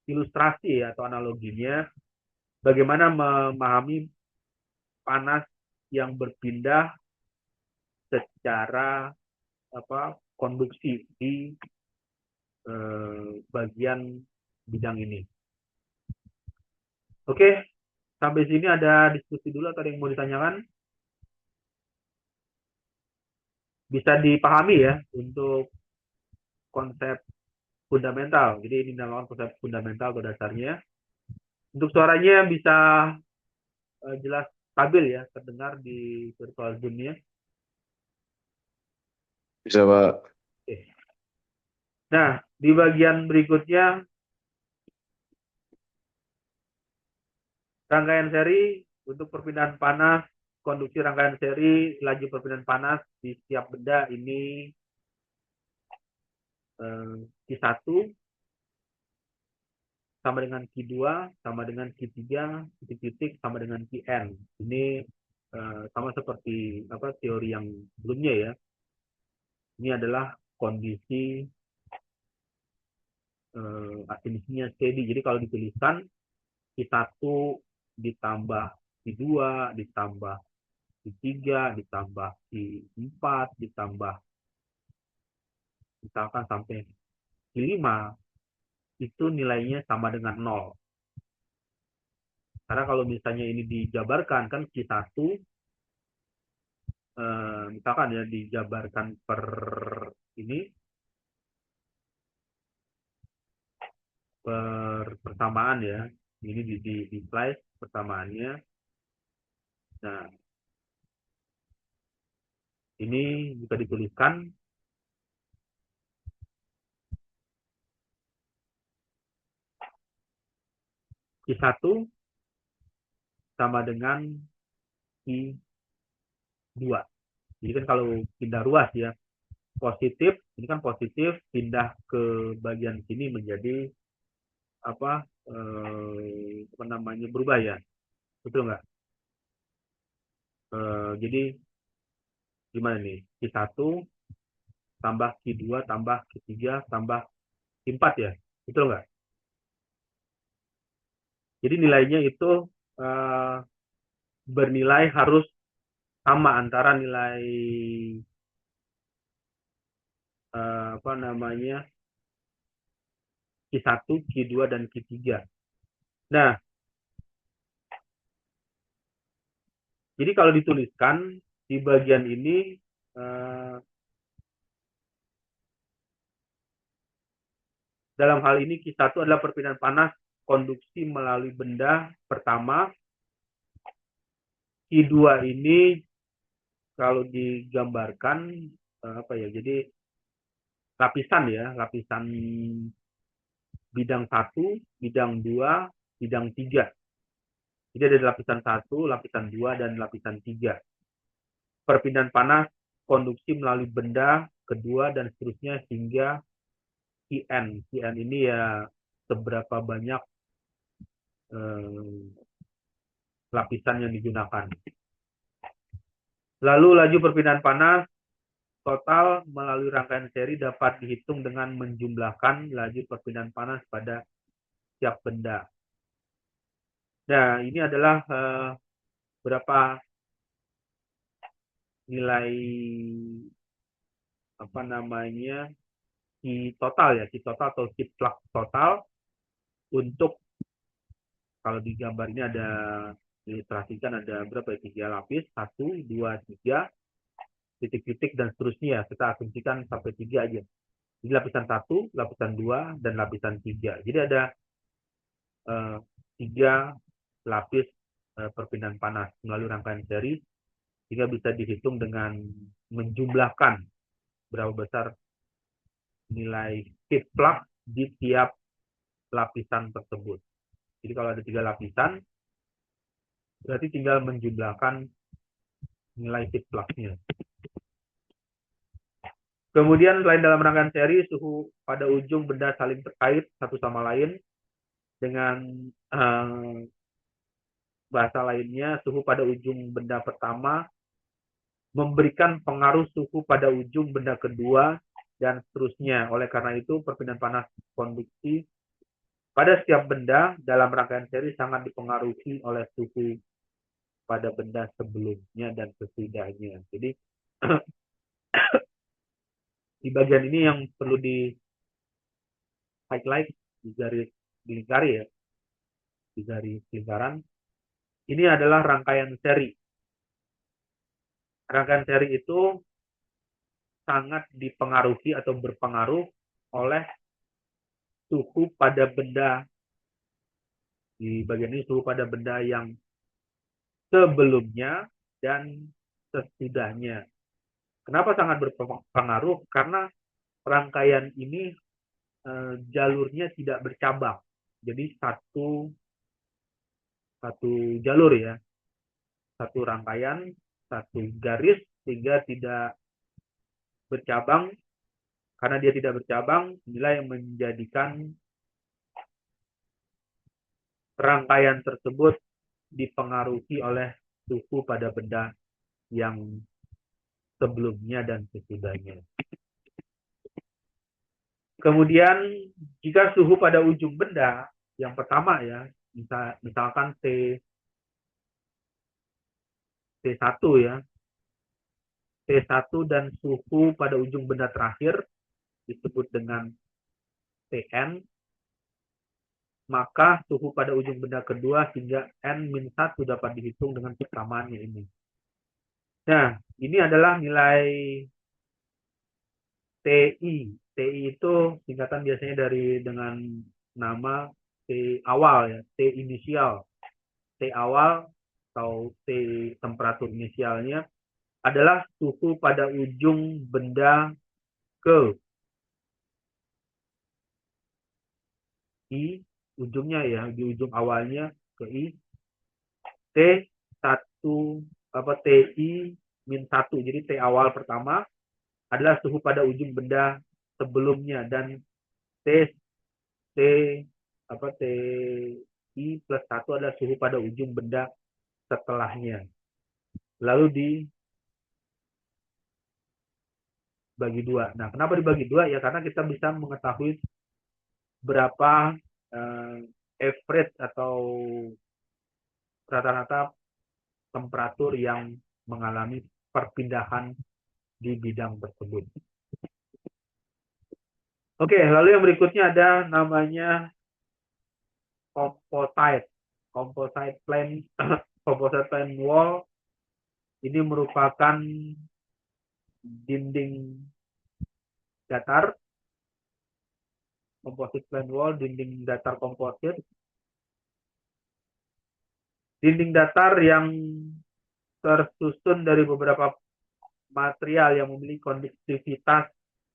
ilustrasi atau analoginya bagaimana memahami panas yang berpindah secara konduksi di bagian bidang ini. Oke, sampai sini ada diskusi dulu atau ada yang mau ditanyakan? bisa dipahami ya untuk konsep fundamental. Jadi ini dinamakan konsep fundamental atau dasarnya. Untuk suaranya bisa jelas stabil ya, terdengar di virtual zoom-nya. Bisa, Pak. Oke. Nah, di bagian berikutnya rangkaian seri untuk perpindahan panas, konduksi rangkaian seri, laju perpindahan panas di setiap benda ini Q1 sama dengan Q2 sama dengan Q3 titik-titik sama dengan Qn. Ini sama seperti teori yang sebelumnya ya. Ini adalah kondisi asinisinya steady. Jadi kalau dituliskan Q1 ditambah Q2 ditambah Q3 ditambah Q4 ditambah misalkan sampai Q5 itu nilainya sama dengan 0. Karena kalau misalnya ini dijabarkan kan Q1 misalkan ya dijabarkan per ini persamaan ya. Ini di slide persamaannya. Nah, ini bisa dituliskan Q1 sama dengan Q2. Jadi kan kalau pindah ruas ya, positif, ini kan positif, pindah ke bagian sini menjadi apa namanya berubah ya, betul nggak? Jadi gimana nih? Q1 tambah Q2 tambah Q3 tambah Q4 ya, betul nggak? Jadi nilainya itu uh, bernilai harus sama antara nilai apa namanya Q1, Q2 dan Q3. Nah, jadi kalau dituliskan di bagian ini uh, dalam hal ini Q1 adalah perpindahan panas konduksi melalui benda pertama. Q2 ini kalau digambarkan apa ya? Jadi lapisan ya, lapisan bidang 1, bidang 2, bidang 3. Jadi ada lapisan 1, lapisan 2 dan lapisan 3. Perpindahan panas konduksi melalui benda kedua dan seterusnya hingga Qn. Qn ini ya seberapa banyak eh, lapisan yang digunakan. Lalu laju perpindahan panas total melalui rangkaian seri dapat dihitung dengan menjumlahkan laju perpindahan panas pada setiap benda. Nah, ini adalah berapa nilai apa namanya Q total ya, Q total atau Q flux total untuk kalau di gambar ini ada diilustrasikan ada berapa ya, 3 lapis, 1, 2, 3 titik-titik dan seterusnya. Kita asumsikan sampai 3 aja. Jadi lapisan 1, lapisan 2 dan lapisan 3. Jadi ada 3 lapis perpindahan panas melalui rangkaian seri sehingga bisa dihitung dengan menjumlahkan berapa besar nilai heat flux di tiap lapisan tersebut. Jadi kalau ada 3 lapisan, berarti tinggal menjumlahkan nilai heat fluxnya. Kemudian selain dalam rangkaian seri, suhu pada ujung benda saling terkait satu sama lain dengan bahasa lainnya, suhu pada ujung benda pertama memberikan pengaruh suhu pada ujung benda kedua dan seterusnya. Oleh karena itu, perpindahan panas konduksi pada setiap benda dalam rangkaian seri sangat dipengaruhi oleh suhu pada benda sebelumnya dan sesudahnya. Jadi di bagian ini yang perlu di highlight di garis lingkari ya, di garis lingkaran. Ini adalah rangkaian seri. Rangkaian seri itu sangat dipengaruhi atau berpengaruh oleh suhu pada benda. Di bagian ini suhu pada benda yang sebelumnya dan sesudahnya. Kenapa sangat berpengaruh? Karena rangkaian ini jalurnya tidak bercabang. Jadi satu jalur ya, satu rangkaian, satu garis, sehingga tidak bercabang. Karena dia tidak bercabang, inilah yang menjadikan rangkaian tersebut dipengaruhi oleh suhu pada benda yang sebelumnya dan sesudahnya. Kemudian jika suhu pada ujung benda yang pertama ya, misalkan T1 ya, T1 dan suhu pada ujung benda terakhir disebut dengan Tn, maka suhu pada ujung benda kedua hingga N-1 dapat dihitung dengan persamaannya ini. Nah, ini adalah nilai TI. TI itu singkatan biasanya dengan nama T awal ya, T inisial. T awal atau T temperatur inisialnya adalah suhu pada ujung benda ke I, ujungnya ya, di ujung awalnya ke I, T1 TI -1. Jadi T awal pertama adalah suhu pada ujung benda sebelumnya, dan T T TI +1 adalah suhu pada ujung benda setelahnya. Lalu dibagi dua. Nah, kenapa dibagi dua? Ya karena kita bisa mengetahui berapa average atau rata-rata temperatur yang mengalami perpindahan di bidang tersebut. Oke, lalu yang berikutnya ada namanya composite. Composite plane composite plane wall ini merupakan dinding datar. Composite plane wall, dinding datar komposit. Dinding datar yang tersusun dari beberapa material yang memiliki konduktivitas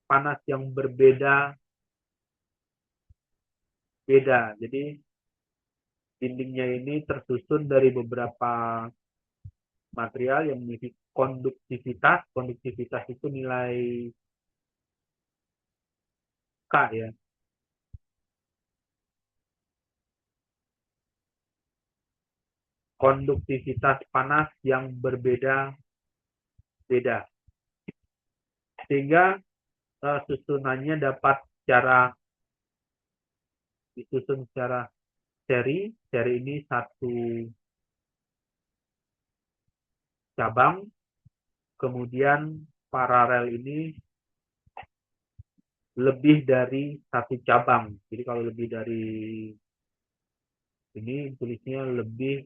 panas yang berbeda. Jadi dindingnya ini tersusun dari beberapa material yang memiliki konduktivitas. Konduktivitas itu nilai K ya. Konduktivitas panas yang berbeda-beda. Sehingga susunannya dapat disusun secara seri. Seri ini satu cabang. Kemudian paralel ini lebih dari satu cabang. Jadi kalau lebih dari ini tulisnya lebih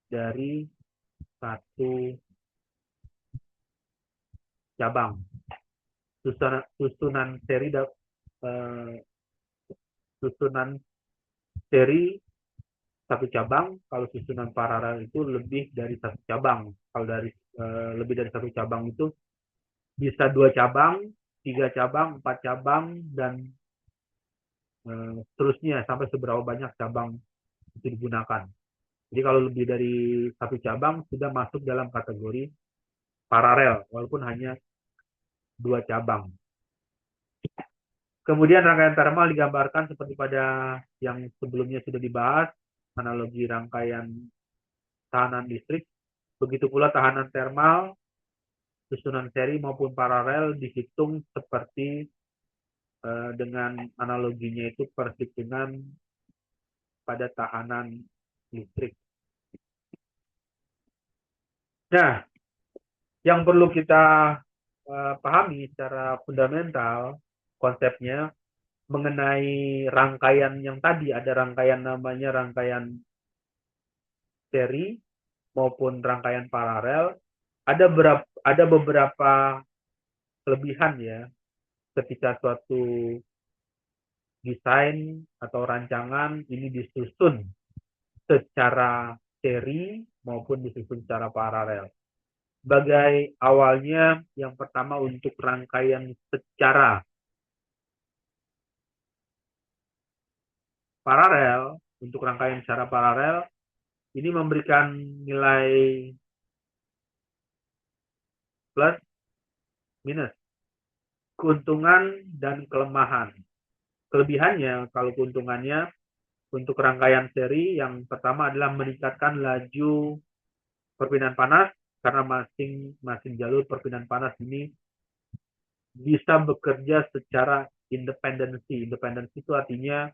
dari satu cabang. Susunan seri satu cabang. Kalau susunan paralel itu lebih dari satu cabang. Kalau lebih dari satu cabang itu bisa 2 cabang, 3 cabang, 4 cabang, dan seterusnya sampai seberapa banyak cabang itu digunakan. Jadi kalau lebih dari satu cabang sudah masuk dalam kategori paralel, walaupun hanya 2 cabang. Kemudian rangkaian thermal digambarkan seperti pada yang sebelumnya sudah dibahas, analogi rangkaian tahanan listrik. Begitu pula tahanan thermal, susunan seri maupun paralel dihitung seperti dengan analoginya itu perhitungan pada tahanan listrik. Nah, yang perlu kita pahami secara fundamental konsepnya mengenai rangkaian yang tadi, ada rangkaian namanya rangkaian seri maupun rangkaian paralel. ada beberapa kelebihan ya ketika suatu desain atau rancangan ini disusun secara seri maupun disusun secara paralel. Sebagai awalnya, yang pertama untuk rangkaian secara paralel, untuk rangkaian secara paralel, ini memberikan nilai plus minus, keuntungan dan kelemahan. Kelebihannya, kalau keuntungannya, untuk rangkaian seri, yang pertama adalah meningkatkan laju perpindahan panas, karena masing-masing jalur perpindahan panas ini bisa bekerja secara independensi. Independensi itu artinya,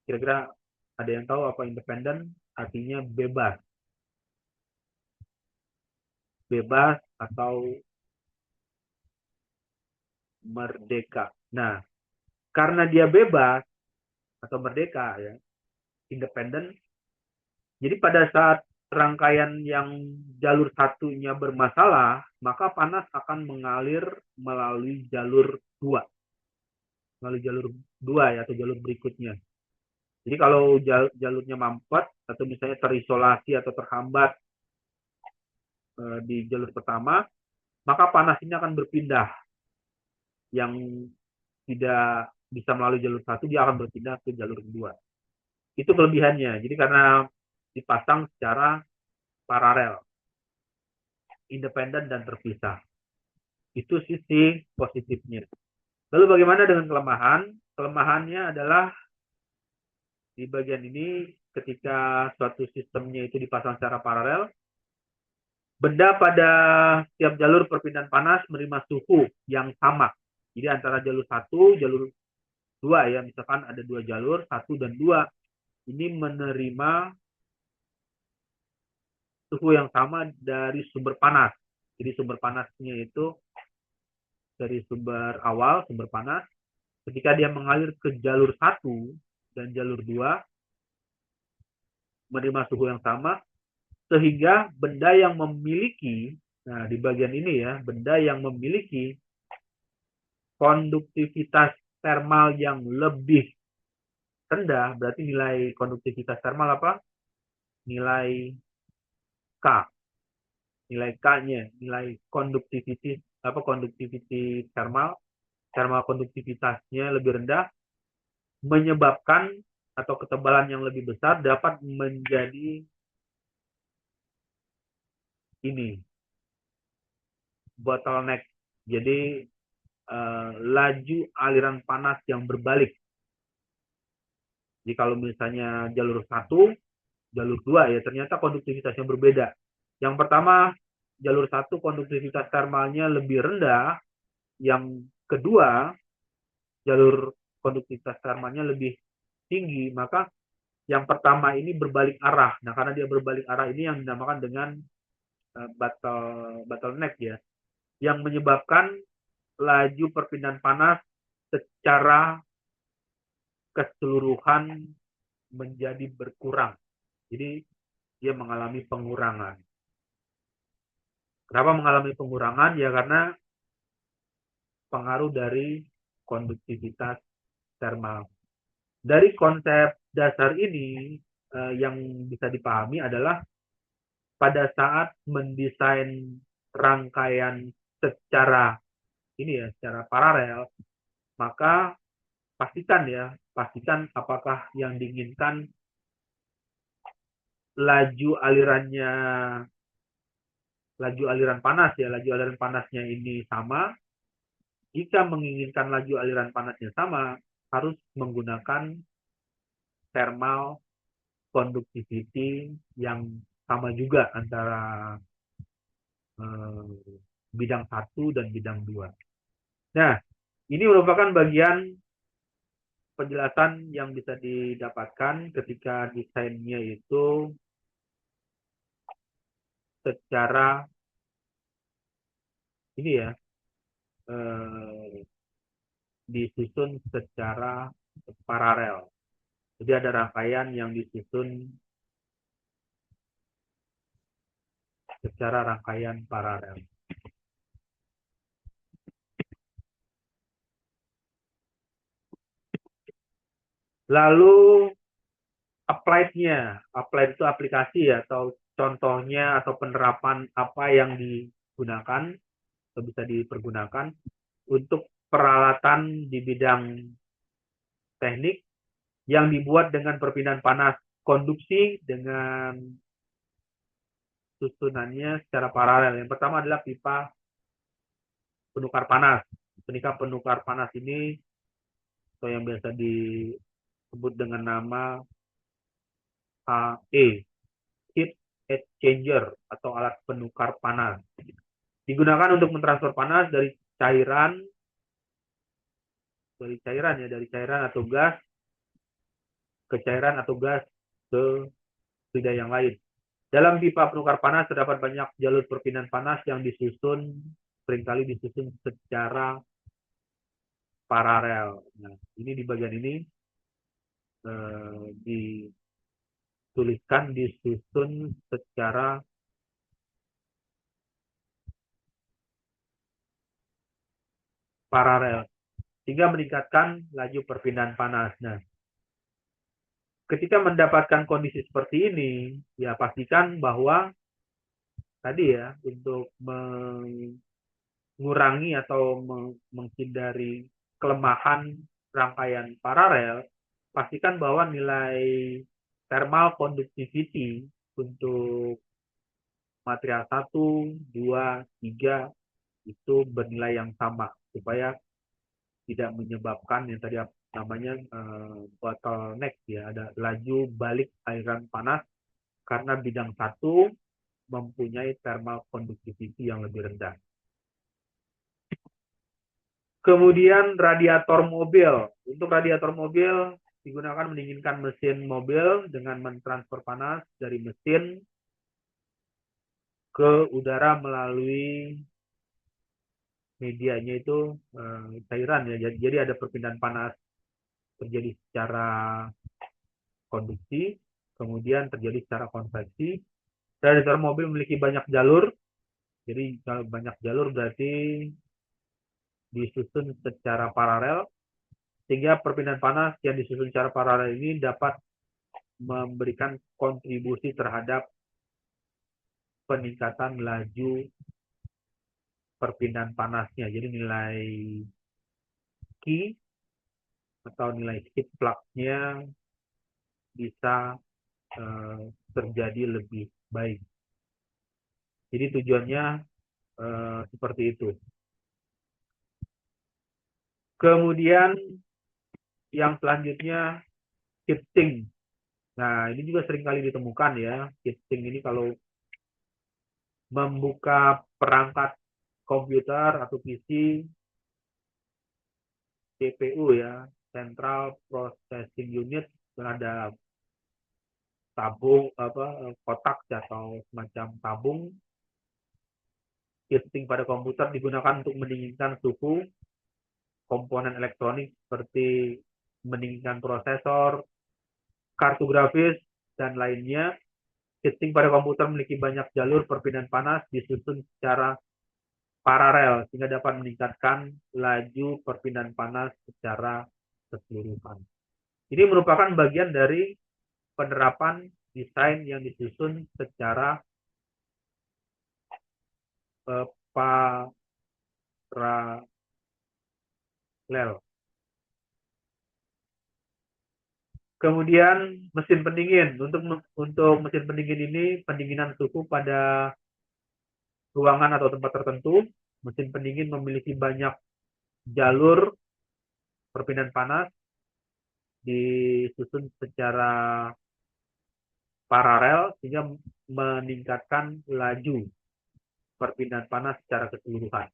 kira-kira ada yang tahu apa independen? Artinya bebas. Bebas atau merdeka. Nah, karena dia bebas atau merdeka ya, independen, jadi pada saat rangkaian yang jalur satunya bermasalah, maka panas akan mengalir melalui jalur dua. Melalui jalur dua ya, atau jalur berikutnya. Jadi kalau jalurnya mampet atau misalnya terisolasi atau terhambat di jalur pertama, maka panas ini akan berpindah. Yang tidak bisa melalui jalur satu, dia akan berpindah ke jalur kedua. Itu kelebihannya. Jadi karena dipasang secara paralel, independen dan terpisah. Itu sisi positifnya. Lalu bagaimana dengan kelemahan? Kelemahannya adalah di bagian ini, ketika suatu sistemnya itu dipasang secara paralel, benda pada setiap jalur perpindahan panas menerima suhu yang sama. Jadi antara jalur satu, jalur dua ya, misalkan ada dua jalur, satu dan dua, ini menerima suhu yang sama dari sumber panas. Jadi sumber panasnya itu dari sumber awal, sumber panas, ketika dia mengalir ke jalur satu dan jalur dua, menerima suhu yang sama, sehingga benda yang memiliki, nah di bagian ini ya, benda yang memiliki konduktivitas termal yang lebih rendah, berarti nilai konduktivitas termal apa? Nilai K. Nilai K-nya, nilai konduktiviti apa, konduktiviti thermal konduktivitasnya lebih rendah, menyebabkan atau ketebalan yang lebih besar dapat menjadi ini bottleneck. Jadi laju aliran panas yang berbalik. Jadi kalau misalnya jalur satu, jalur dua ya, ternyata konduktivitasnya berbeda. Yang pertama, jalur satu konduktivitas termalnya lebih rendah, yang kedua jalur konduktivitas termalnya lebih tinggi, maka yang pertama ini berbalik arah. Nah, karena dia berbalik arah ini yang dinamakan dengan bottleneck ya, yang menyebabkan laju perpindahan panas secara keseluruhan menjadi berkurang. Jadi dia mengalami pengurangan. Kenapa mengalami pengurangan? Ya karena pengaruh dari konduktivitas termal. Dari konsep dasar ini yang bisa dipahami adalah pada saat mendesain rangkaian secara ini ya, secara paralel, maka pastikan apakah yang diinginkan laju alirannya, laju aliran panas ya, laju aliran panasnya ini sama. Jika menginginkan laju aliran panasnya sama, harus menggunakan thermal conductivity yang sama juga antara bidang satu dan bidang dua. Nah, ini merupakan bagian penjelasan yang bisa didapatkan ketika desainnya itu secara ini ya, disusun secara paralel. Jadi ada rangkaian yang disusun secara rangkaian paralel. Lalu applied-nya, applied itu aplikasi ya, atau contohnya atau penerapan apa yang digunakan atau bisa dipergunakan untuk peralatan di bidang teknik yang dibuat dengan perpindahan panas konduksi dengan susunannya secara paralel. Yang pertama adalah pipa penukar panas. Pipa penukar panas ini atau yang biasa disebut dengan nama HE, heat exchanger atau alat penukar panas. Digunakan untuk mentransfer panas dari cairan atau gas ke cairan atau gas ke bidang yang lain. Dalam pipa penukar panas terdapat banyak jalur perpindahan panas yang seringkali disusun secara paralel. Nah, ini di bagian ini dituliskan disusun secara paralel sehingga meningkatkan laju perpindahan panas. Nah, ketika mendapatkan kondisi seperti ini, ya pastikan bahwa tadi ya untuk mengurangi atau menghindari kelemahan rangkaian paralel, pastikan bahwa nilai thermal conductivity untuk material 1, 2, 3 itu bernilai yang sama supaya tidak menyebabkan yang tadi namanya bottleneck ya, ada laju balik aliran panas karena bidang 1 mempunyai thermal conductivity yang lebih rendah. Kemudian radiator mobil. Untuk radiator mobil digunakan mendinginkan mesin mobil dengan mentransfer panas dari mesin ke udara melalui medianya itu cairan ya. Jadi ada perpindahan panas terjadi secara konduksi, kemudian terjadi secara konveksi. Radiator mobil memiliki banyak jalur. Jadi kalau banyak jalur berarti disusun secara paralel, sehingga perpindahan panas yang disusun secara paralel ini dapat memberikan kontribusi terhadap peningkatan laju perpindahan panasnya. Jadi nilai Q atau nilai heat flux-nya bisa terjadi lebih baik. Jadi tujuannya seperti itu. Kemudian yang selanjutnya heatsink. Nah, ini juga seringkali ditemukan ya. Heatsink ini kalau membuka perangkat komputer atau PC, CPU ya, Central Processing Unit, ada tabung kotak atau semacam tabung. Heatsink pada komputer digunakan untuk mendinginkan suhu komponen elektronik seperti mendinginkan prosesor, kartu grafis, dan lainnya. Heatsink pada komputer memiliki banyak jalur perpindahan panas disusun secara paralel sehingga dapat meningkatkan laju perpindahan panas secara keseluruhan. Ini merupakan bagian dari penerapan desain yang disusun secara paralel. Kemudian mesin pendingin. Untuk mesin pendingin ini pendinginan suhu pada ruangan atau tempat tertentu. Mesin pendingin memiliki banyak jalur perpindahan panas disusun secara paralel sehingga meningkatkan laju perpindahan panas secara keseluruhan.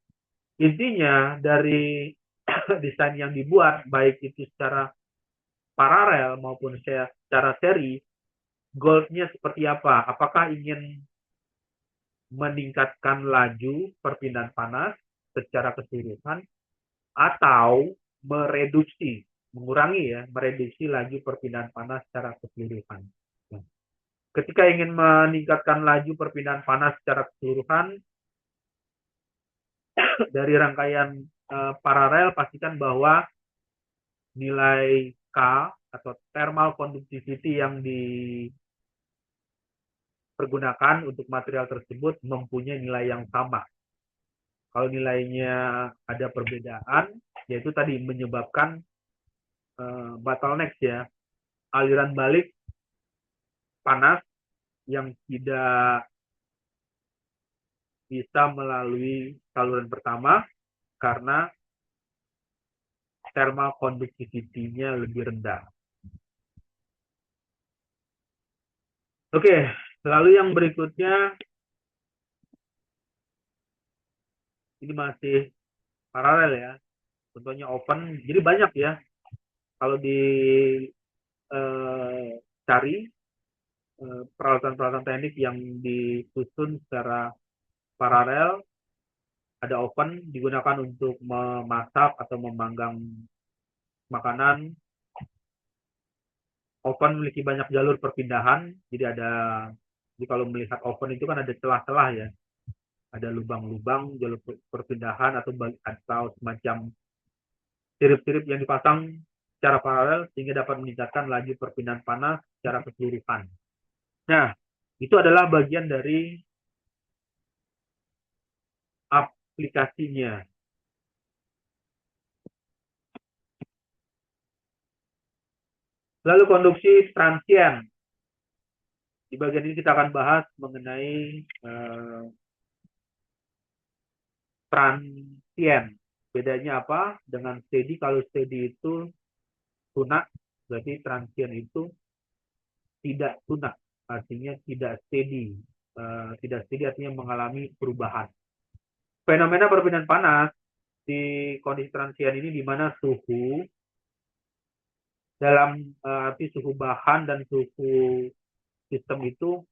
Intinya dari desain yang dibuat baik itu secara paralel maupun secara seri, goalnya seperti apa? Apakah ingin meningkatkan laju perpindahan panas secara keseluruhan atau mereduksi, mengurangi ya, mereduksi laju perpindahan panas secara keseluruhan. Nah, Ketika ingin meningkatkan laju perpindahan panas secara keseluruhan dari rangkaian paralel, pastikan bahwa nilai K atau thermal conductivity yang dipergunakan untuk material tersebut mempunyai nilai yang sama. Kalau nilainya ada perbedaan, yaitu tadi menyebabkan bottleneck ya, aliran balik panas yang tidak bisa melalui saluran pertama karena thermal conductivity-nya lebih rendah. Oke, lalu yang berikutnya ini masih paralel ya, contohnya open. Jadi banyak ya kalau dicari peralatan-peralatan teknik yang disusun secara paralel. Ada oven digunakan untuk memasak atau memanggang makanan. Oven memiliki banyak jalur perpindahan. Jadi kalau melihat oven itu kan ada celah-celah ya. Ada lubang-lubang jalur perpindahan atau semacam sirip-sirip yang dipasang secara paralel sehingga dapat meningkatkan laju perpindahan panas secara keseluruhan. Nah, itu adalah bagian dari aplikasinya. Lalu konduksi transien. Di bagian ini kita akan bahas mengenai transien. Bedanya apa dengan steady? Kalau steady itu tunak, berarti transien itu tidak tunak, artinya tidak steady. Tidak steady artinya mengalami perubahan. Fenomena perpindahan panas di kondisi transien ini di mana suhu dalam arti suhu bahan dan suhu sistem itu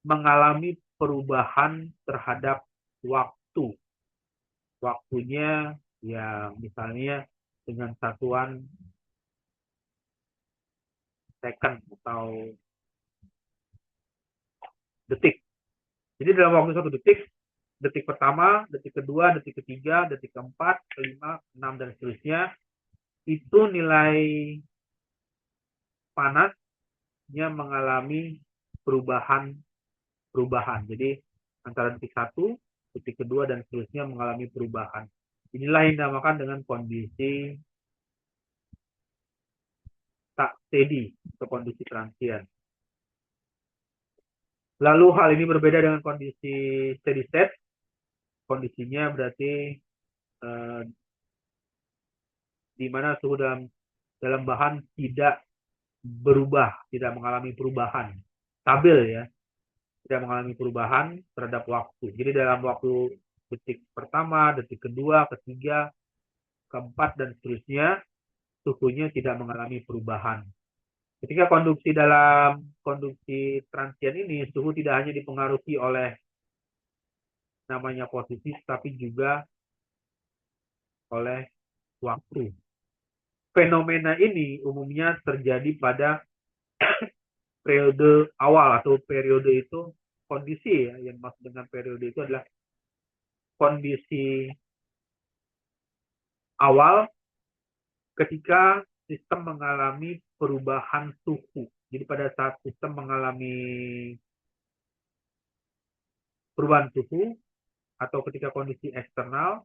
mengalami perubahan terhadap waktu. Waktunya ya misalnya dengan satuan second atau detik. Jadi dalam waktu 1 detik, detik pertama, detik kedua, detik ketiga, detik keempat, kelima, enam, dan seterusnya, itu nilai panasnya mengalami perubahan. Jadi antara detik 1, detik kedua, dan seterusnya mengalami perubahan. Inilah yang dinamakan dengan kondisi tak steady atau kondisi transient. Lalu hal ini berbeda dengan kondisi steady state. Kondisinya berarti di mana suhu dalam bahan tidak berubah, tidak mengalami perubahan, stabil ya, tidak mengalami perubahan terhadap waktu. Jadi dalam waktu detik pertama, detik kedua, ketiga, keempat, dan seterusnya, suhunya tidak mengalami perubahan. Ketika dalam konduksi transien ini, suhu tidak hanya dipengaruhi oleh namanya posisi, tapi juga oleh waktu. Fenomena ini umumnya terjadi pada periode awal atau periode itu kondisi ya, yang maksud dengan periode itu adalah kondisi awal ketika sistem mengalami perubahan suhu. Jadi pada saat sistem mengalami perubahan suhu atau ketika kondisi eksternal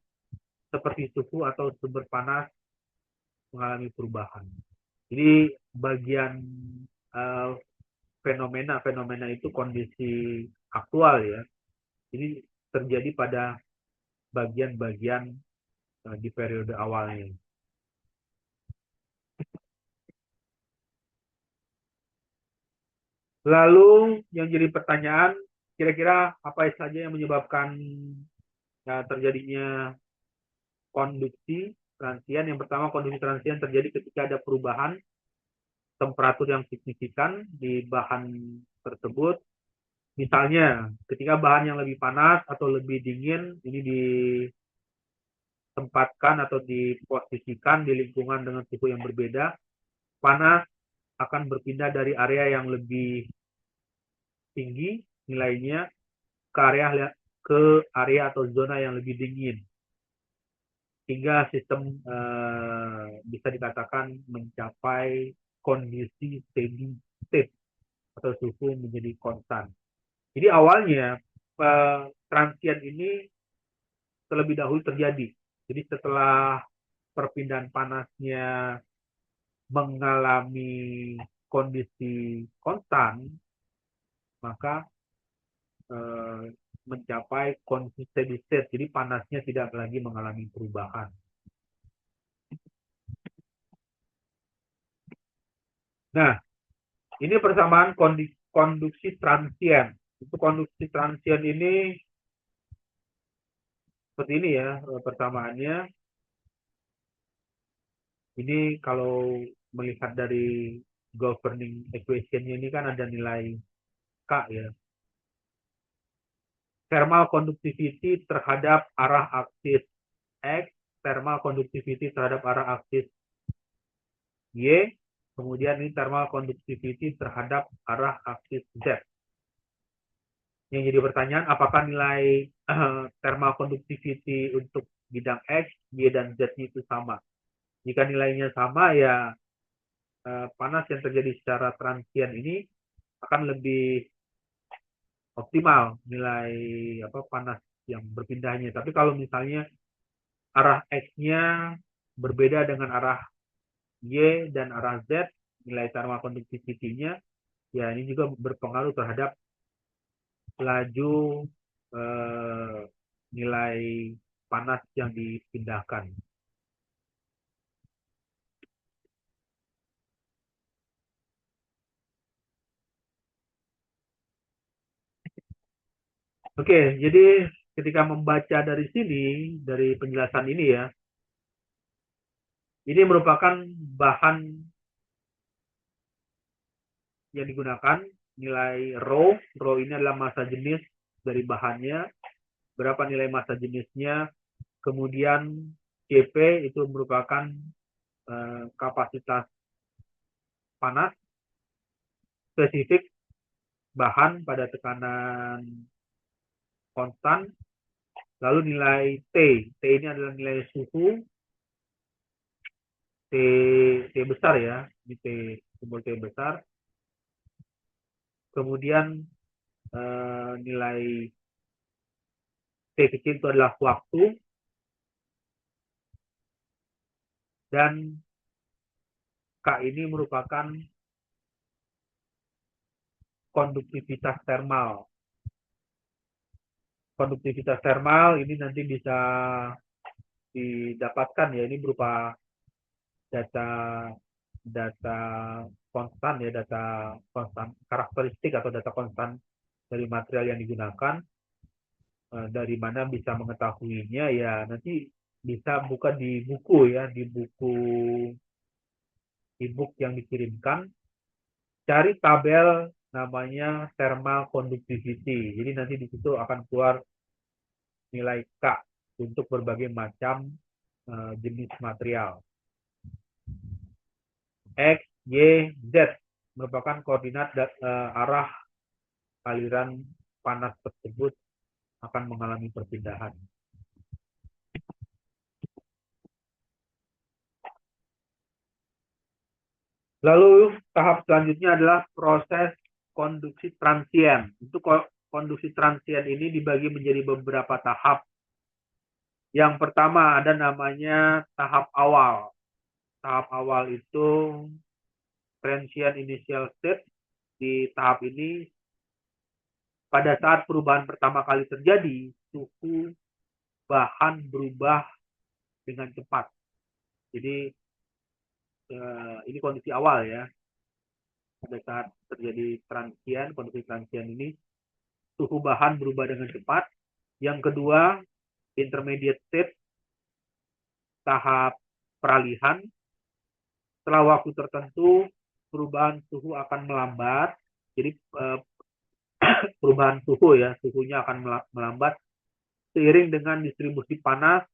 seperti suhu atau sumber panas mengalami perubahan. Jadi bagian fenomena itu kondisi aktual ya. Jadi terjadi pada bagian-bagian di periode awalnya. Lalu yang jadi pertanyaan, kira-kira apa saja yang menyebabkan terjadinya konduksi transien? Yang pertama, konduksi transien terjadi ketika ada perubahan temperatur yang signifikan di bahan tersebut. Misalnya, ketika bahan yang lebih panas atau lebih dingin, ini ditempatkan atau diposisikan di lingkungan dengan suhu yang berbeda, panas akan berpindah dari area yang lebih tinggi nilainya ke area atau zona yang lebih dingin, hingga sistem bisa dikatakan mencapai kondisi steady state atau suhu menjadi konstan. Jadi awalnya transient ini terlebih dahulu terjadi. Jadi setelah perpindahan panasnya mengalami kondisi konstan, maka mencapai kondisi steady state. Jadi panasnya tidak lagi mengalami perubahan. Nah, ini persamaan konduksi transient. Untuk konduksi transient ini seperti ini ya persamaannya. Ini kalau melihat dari governing equation ini kan ada nilai K ya. Thermal conductivity terhadap arah aksis X, thermal conductivity terhadap arah aksis Y, kemudian ini thermal conductivity terhadap arah aksis Z. Yang jadi pertanyaan, apakah nilai thermal conductivity untuk bidang X, Y, dan Z itu sama? Jika nilainya sama, ya panas yang terjadi secara transient ini akan lebih optimal nilai panas yang berpindahnya. Tapi kalau misalnya arah X-nya berbeda dengan arah Y dan arah Z, nilai thermal conductivity-nya ya ini juga berpengaruh terhadap laju nilai panas yang dipindahkan. Oke, jadi ketika membaca dari sini, dari penjelasan ini ya, ini merupakan bahan yang digunakan, nilai rho. Rho ini adalah massa jenis dari bahannya, berapa nilai massa jenisnya, kemudian Cp itu merupakan kapasitas panas spesifik bahan pada tekanan konstan, lalu nilai T. T ini adalah nilai suhu, T besar ya, ini T, simbol T besar. Kemudian nilai T kecil itu adalah waktu, dan K ini merupakan konduktivitas thermal. Konduktivitas thermal ini nanti bisa didapatkan ya, ini berupa data konstan ya, data konstan karakteristik atau data konstan dari material yang digunakan. Dari mana bisa mengetahuinya ya, nanti bisa buka di buku ya, di buku e-book yang dikirimkan, cari tabel namanya thermal conductivity. Jadi nanti di situ akan keluar nilai K untuk berbagai macam jenis material. X, Y, Z merupakan koordinat arah aliran panas tersebut akan mengalami perpindahan. Lalu tahap selanjutnya adalah proses konduksi transient. Untuk konduksi transient ini dibagi menjadi beberapa tahap. Yang pertama ada namanya tahap awal. Tahap awal itu transient initial state. Di tahap ini pada saat perubahan pertama kali terjadi, suhu bahan berubah dengan cepat. Jadi ini kondisi awal ya. Pada saat terjadi transient, kondisi transient ini suhu bahan berubah dengan cepat. Yang kedua, intermediate state, tahap peralihan. Setelah waktu tertentu, perubahan suhu akan melambat. Jadi perubahan suhu ya, suhunya akan melambat seiring dengan distribusi panas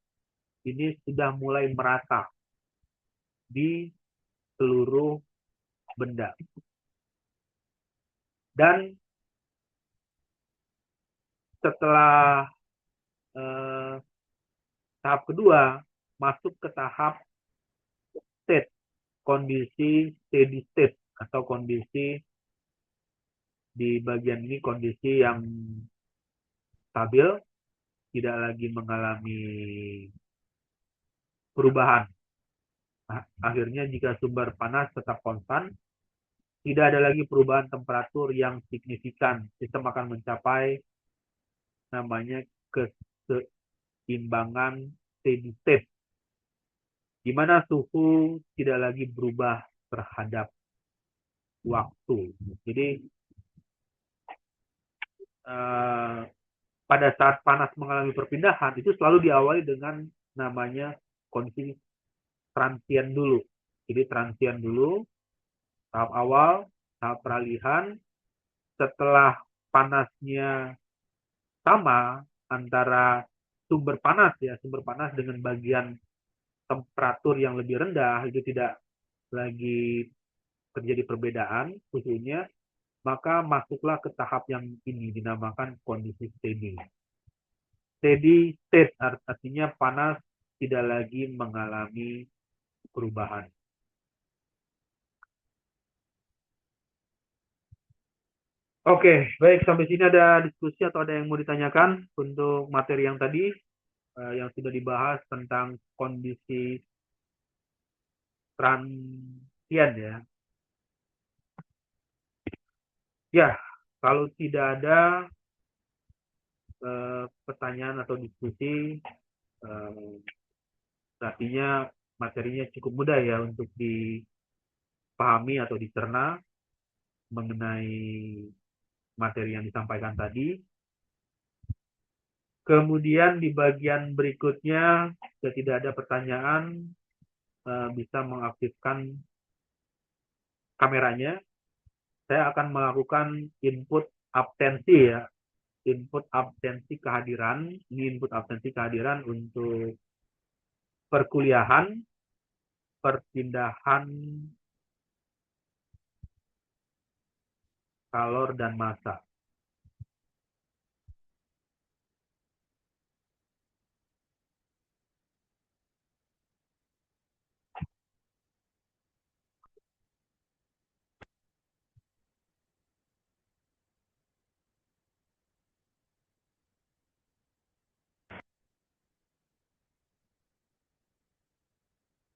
ini sudah mulai merata di seluruh benda. Dan setelah tahap kedua masuk ke tahap state, kondisi steady state atau kondisi di bagian ini kondisi yang stabil, tidak lagi mengalami perubahan. Akhirnya jika sumber panas tetap konstan, tidak ada lagi perubahan temperatur yang signifikan, sistem akan mencapai namanya keseimbangan steady state, di mana suhu tidak lagi berubah terhadap waktu. Jadi pada saat panas mengalami perpindahan itu selalu diawali dengan namanya kondisi transient dulu. Jadi transient dulu, tahap awal, tahap peralihan. Setelah panasnya sama antara sumber panas dengan bagian temperatur yang lebih rendah, itu tidak lagi terjadi perbedaan suhunya, maka masuklah ke tahap yang ini dinamakan kondisi steady. Steady state artinya panas tidak lagi mengalami perubahan. Oke, baik, sampai sini ada diskusi atau ada yang mau ditanyakan untuk materi yang tadi yang sudah dibahas tentang kondisi transien ya. Ya, kalau tidak ada pertanyaan atau diskusi, artinya materinya cukup mudah ya untuk dipahami atau dicerna mengenai materi yang disampaikan tadi. Kemudian di bagian berikutnya, jika tidak ada pertanyaan, bisa mengaktifkan kameranya. Saya akan melakukan input absensi ya, input absensi kehadiran. Ini input absensi kehadiran untuk perkuliahan, perpindahan kalor dan massa.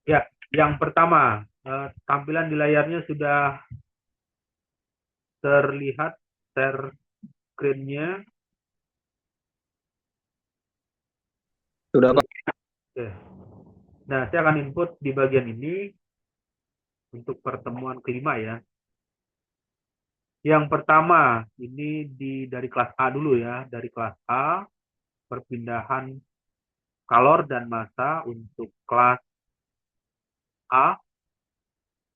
Ya, yang pertama, tampilan di layarnya sudah terlihat share screen-nya. Sudah, Pak. Oke. Nah, saya akan input di bagian ini untuk pertemuan kelima ya. Yang pertama, ini dari kelas A dulu ya. Dari kelas A, perpindahan kalor dan massa untuk kelas A.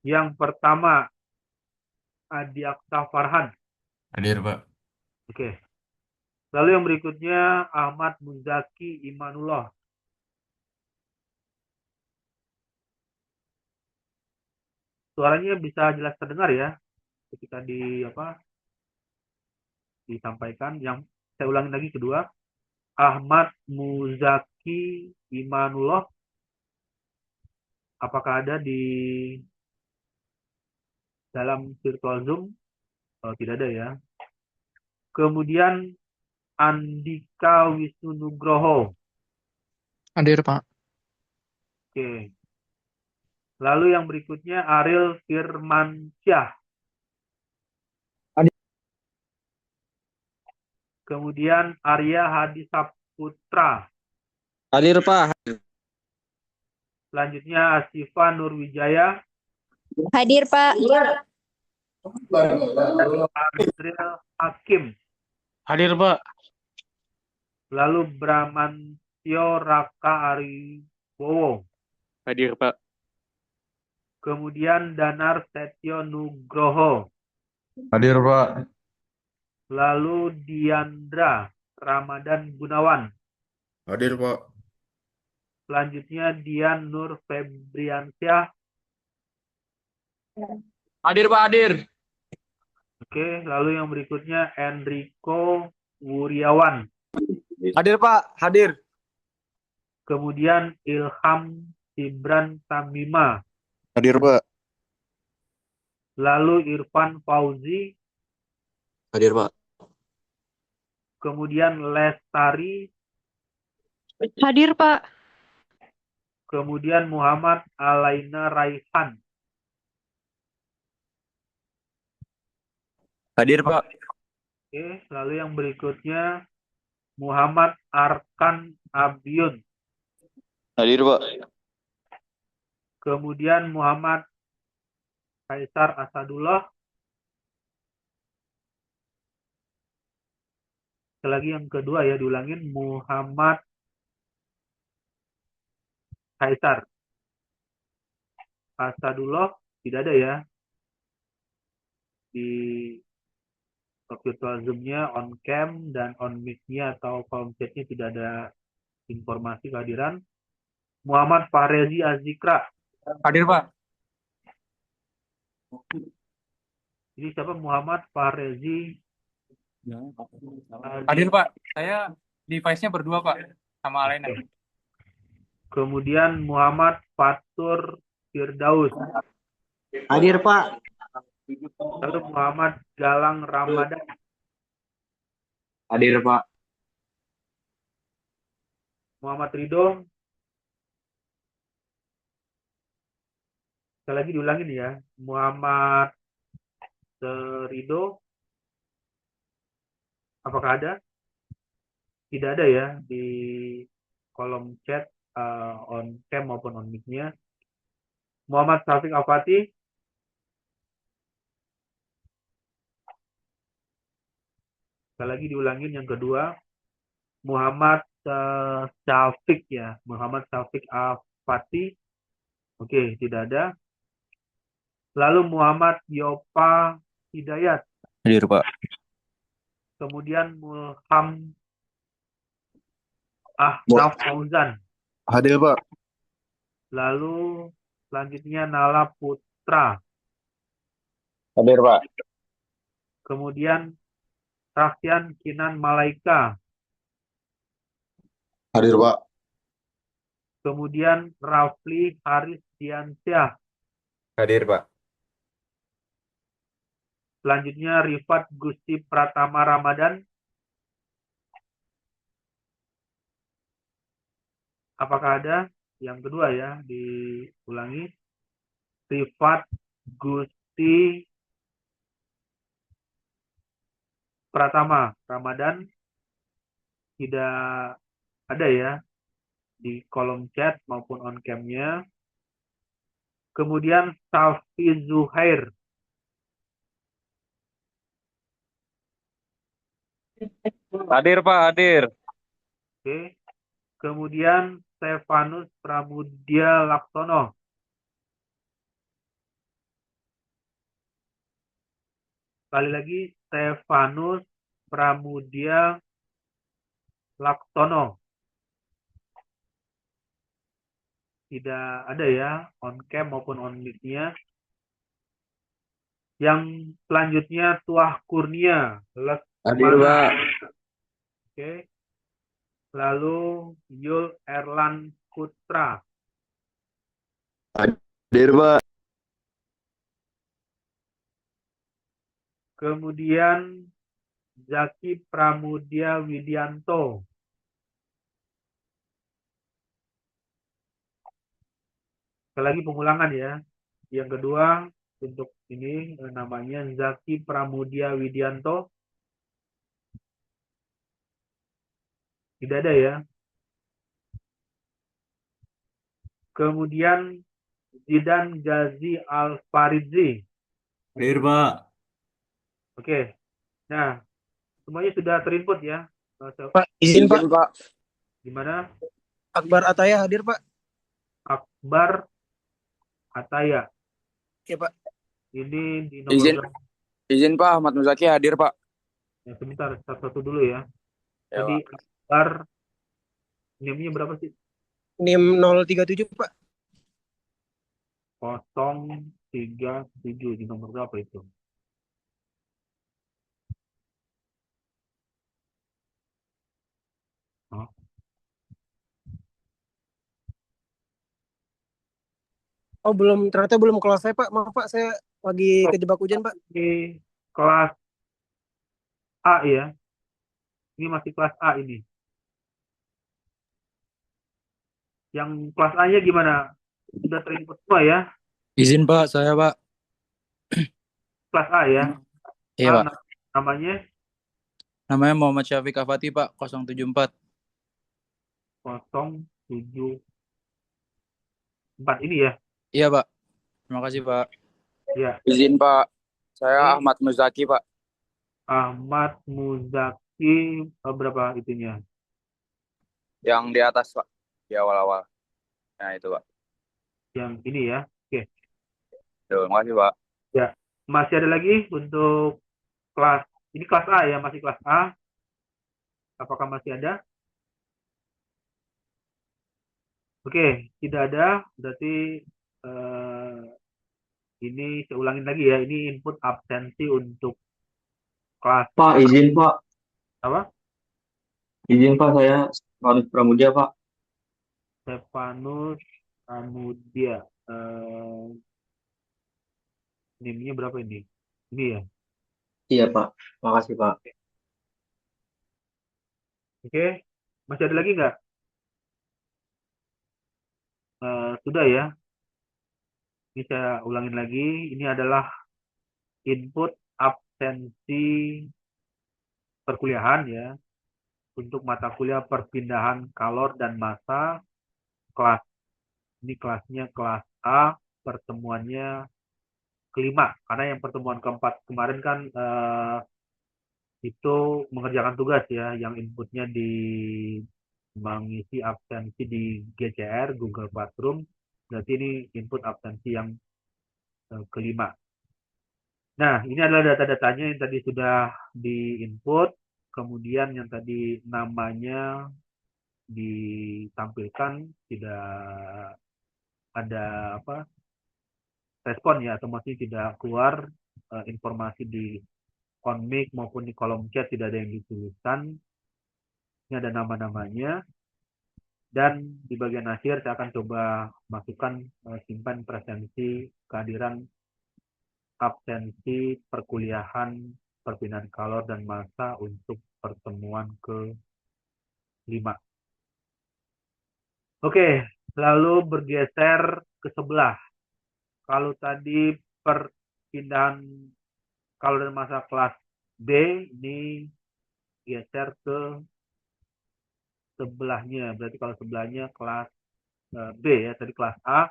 Yang pertama, Adi Aksa Farhan. Hadir, Pak. Oke. Lalu yang berikutnya, Ahmad Muzaki Imanullah. Suaranya bisa jelas terdengar ya ketika disampaikan. Yang saya ulangi lagi kedua, Ahmad Muzaki Imanullah. Apakah ada di dalam virtual Zoom? Oh, tidak ada ya. Kemudian Andika Wisnu Nugroho. Hadir, Pak. Oke. Lalu yang berikutnya Ariel Firmansyah. Hadir. Kemudian Arya Hadi Saputra. Hadir, Pak. Selanjutnya Asifa Nurwijaya. Hadir, Pak. Lalu Andrea Hakim. Hadir, Pak. Lalu Bramantio Raka Aribowo. Hadir, Pak. Kemudian Danar Setio Nugroho. Hadir, Pak. Lalu Diandra Ramadan Gunawan. Hadir, Pak. Selanjutnya Dian Nur Febriansyah. Hadir, Pak. Hadir. Oke, lalu yang berikutnya Enrico Wuriawan. Hadir Pak, hadir. Kemudian Ilham Ibran Tamima. Hadir Pak. Lalu Irfan Fauzi. Hadir Pak. Kemudian Lestari. Hadir, Pak. Kemudian Muhammad Alaina Raihan. Hadir Pak. Oke, lalu yang berikutnya Muhammad Arkan Abiun. Hadir Pak. Kemudian Muhammad Kaisar Asadullah. Sekali lagi yang kedua ya, diulangin. Muhammad Kaisar Asadullah. Tidak ada ya di virtual Zoom-nya, on cam dan on mic-nya atau kolom chat-nya tidak ada informasi kehadiran. Muhammad Fahrezi Azikra. Hadir Pak. Ini siapa? Muhammad Fahrezi Hadir Pak. Saya device-nya berdua Pak sama Alena. Kemudian Muhammad Fatur Firdaus. Hadir Pak. Lalu Muhammad Galang Ramadan. Hadir Pak. Muhammad Ridho. Sekali lagi diulangin ya. Muhammad Ridho. Apakah ada? Tidak ada ya di kolom chat on cam maupun on mic-nya. Muhammad Syafiq Afati. Sekali lagi diulangin yang kedua. Muhammad Syafiq ya. Muhammad Syafiq Afati. Oke, tidak ada. Lalu Muhammad Yopa Hidayat. Hadir Pak. Kemudian Mulham Ahnaf Fauzan. Hadir Pak. Lalu selanjutnya Nala Putra. Hadir Pak. Kemudian Rahyan Kinan Malaika. Hadir Pak. Kemudian Rafli Haris Diansyah. Hadir Pak. Selanjutnya Rifat Gusti Pratama Ramadan. Apakah ada? Yang kedua ya, diulangi. Rifat Gusti Pratama Ramadan. Tidak ada ya di kolom chat maupun on cam-nya. Kemudian Safi Zuhair. Hadir Pak, hadir. Oke. Kemudian Stefanus Pramudia Laksono. Sekali lagi Stefanus Pramudia Laksono. Tidak ada ya on cam maupun on mic-nya. Yang selanjutnya Tuah Kurnia. Hadir Pak. Oke. Lalu Yul Erlan Putra. Hadir Pak. Kemudian Zaki Pramudia Widianto. Sekali lagi pengulangan ya. Yang kedua untuk ini namanya Zaki Pramudia Widianto. Tidak ada ya. Kemudian Zidan Gazi Al-Faridzi. Hadir Pak. Oke. Nah, semuanya sudah terinput ya. Pak, izin Pak. Gimana? Akbar Ataya hadir Pak. Akbar Ataya. Iya Pak. Ini di nomor Izin Pak, Ahmad Muzaki hadir Pak. ya, sebentar, satu-satu dulu ya. Tadi Akbar, NIM-nya berapa sih? NIM 037 Pak. 037 di nomor berapa itu? Oh, belum, ternyata belum kelas saya, Pak. Maaf, Pak, saya lagi Oh, kejebak hujan, Pak. ini kelas A ya. Ini masih kelas A ini. Yang kelas A-nya gimana? Sudah terinput semua ya? Izin Pak, saya Pak. Kelas A ya. Iya A Pak. namanya Namanya Muhammad Syafiq Afati Pak, 074. 074 ini ya. Iya Pak. Terima kasih Pak. Ya. Izin Pak, saya Ini Ahmad Muzaki Pak. Ahmad Muzaki berapa itunya? Yang di atas Pak, di awal-awal. Nah itu Pak. Yang ini ya. Oke. Terima kasih Pak. Ya. Masih ada lagi untuk kelas ini kelas A ya, masih kelas A. Apakah masih ada? Oke, tidak ada. Berarti eh, ini saya ulangin lagi ya. Ini input absensi untuk kelas Pak, izin Pak. apa? Izin Pak, saya Stefanus Pramudia Pak. Stefanus Amudia. NIM-nya berapa ini? Ini ya. Iya Pak, makasih Pak. Oke. Masih ada lagi nggak? Sudah ya. Ini saya ulangin lagi. Ini adalah input absensi perkuliahan ya. Untuk mata kuliah perpindahan kalor dan massa kelas. Ini kelasnya kelas A, pertemuannya kelima. Karena yang pertemuan keempat kemarin kan itu mengerjakan tugas ya, yang inputnya di mengisi absensi di GCR, Google Classroom. Berarti ini input absensi yang kelima. Nah, ini adalah data-datanya yang tadi sudah di-input. Kemudian yang tadi namanya ditampilkan, tidak ada apa respon ya, atau masih tidak keluar informasi di konmik maupun di kolom chat, tidak ada yang dituliskan. Ini ada nama-namanya, dan di bagian akhir saya akan coba masukkan simpan presensi kehadiran absensi perkuliahan perpindahan kalor dan massa untuk pertemuan ke-5. Oke, lalu bergeser ke sebelah. Kalau tadi perpindahan kalor dan massa kelas B, ini geser ke sebelahnya. Berarti kalau sebelahnya kelas B ya, tadi kelas A,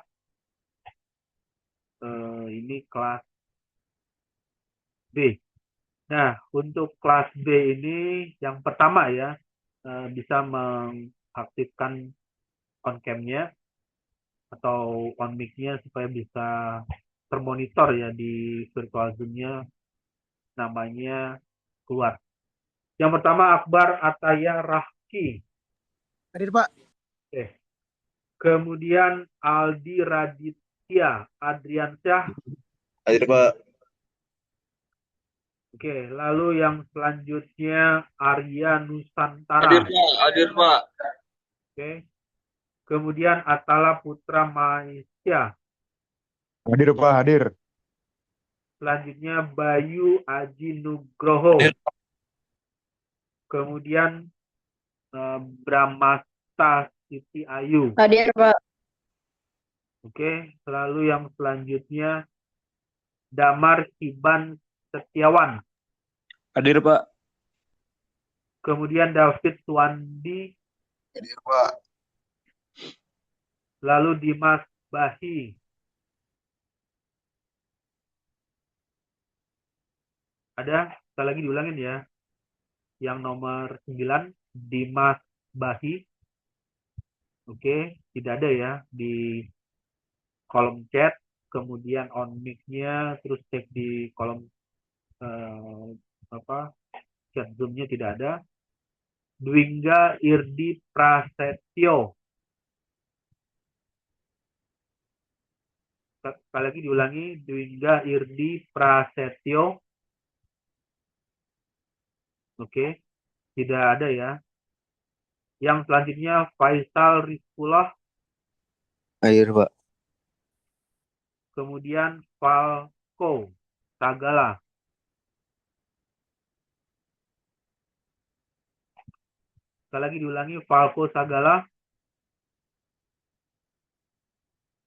ini kelas B. Nah, untuk kelas B ini yang pertama ya, bisa mengaktifkan on cam-nya atau on mic-nya supaya bisa termonitor ya di virtual Zoom-nya, namanya keluar. Yang pertama Akbar Ataya Rahki. Hadir, Pak. Oke. Kemudian Aldi Raditya Adriansyah. Hadir Pak. Oke, lalu yang selanjutnya Arya Nusantara. Hadir Pak. Hadir Pak. Oke. Kemudian Atala Putra Maisya. Hadir Pak, hadir. Selanjutnya Bayu Aji Nugroho. Kemudian Bramasta Siti Ayu. Hadir, Pak. Oke, lalu yang selanjutnya Damar Siban Setiawan. Hadir Pak. Kemudian David Suwandi. Hadir Pak. Lalu Dimas Bahi. Ada, sekali lagi diulangin ya. Yang nomor 9, Dimas Bahi. Oke, tidak ada ya di kolom chat. Kemudian on mic-nya, terus cek di kolom chat Zoom-nya tidak ada. Dwingga Irdi Prasetyo. Sekali lagi diulangi, Dwingga Irdi Prasetyo. Oke, tidak ada ya. Yang selanjutnya Faisal Rizkullah. Hadir Pak. Kemudian Falco Sagala. Sekali lagi diulangi, Falco Sagala.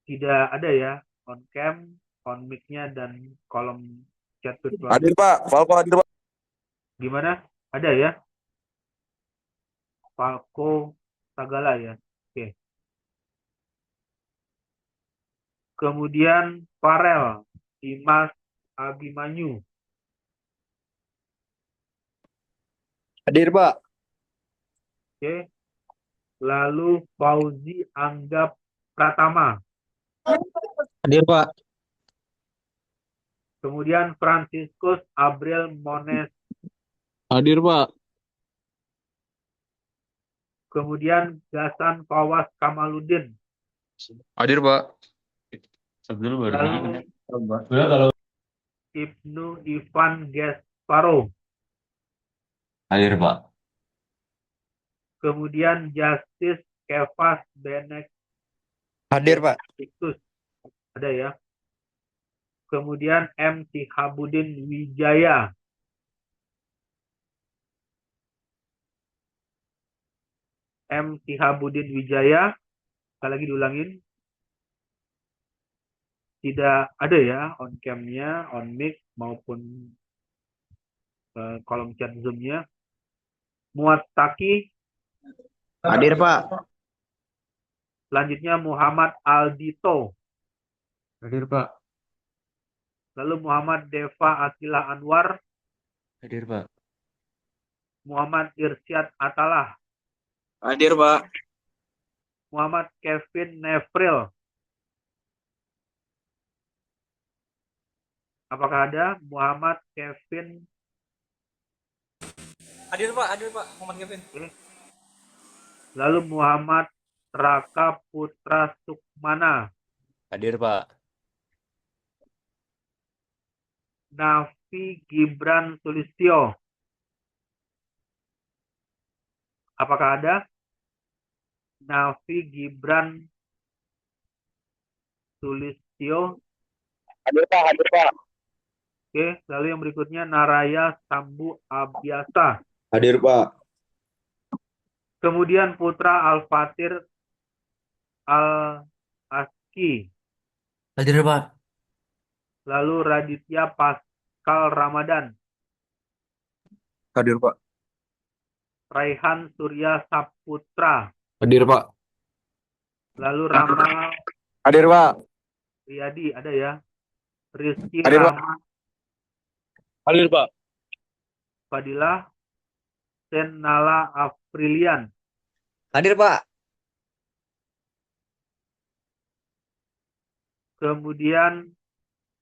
Tidak ada ya, on cam, on mic-nya, dan kolom chat virtual. Hadir Pak, Falco hadir Pak. Gimana? Ada ya? Falco Sagala ya. Oke. Kemudian Farel Dimas Abimanyu. Hadir Pak. Oke. Lalu Fauzi Anggap Pratama. Hadir Pak. Kemudian Franciscus Abril Mones. Hadir Pak. Kemudian Gasan Fawas Kamaludin. Hadir Pak. Lalu Ibnu Ivan Gesparo. Hadir Pak. Kemudian Justice Kefas Benedictus. Hadir Pak. Ada ya. Kemudian M. Sihabudin Wijaya. M. Sihabudin Wijaya. Sekali lagi diulangin. Tidak ada ya on cam-nya, on mic maupun kolom chat Zoom-nya. Muwattaqi. Hadir Pak. Selanjutnya Muhammad Aldito. Hadir Pak. Lalu Muhammad Deva Akilah Anwar. Hadir Pak. Muhammad Irsyad Atalah. Hadir Pak. Muhammad Kevin Nevril. Apakah ada Muhammad Kevin? Hadir Pak, Muhammad Kevin. Lalu Muhammad Raka Putra Sukmana. Hadir Pak. Nafi Gibran Sulistyo. Apakah ada Nafi Gibran Sulistyo? Hadir Pak, hadir Pak. Oke, lalu yang berikutnya Naraya Sambu Abiasa. Hadir Pak. Kemudian Putra Al-Fatir Al-Aski. Hadir Pak. Lalu Raditya Pascal Ramadan. Hadir Pak. Raihan Surya Saputra. Hadir Pak. Lalu Rama Hadir Pak. Riyadi, ada ya. Rizky Hadir, Pak. Rahman Hadir Pak. Fadilah. Senala Aprilian. Hadir Pak. Kemudian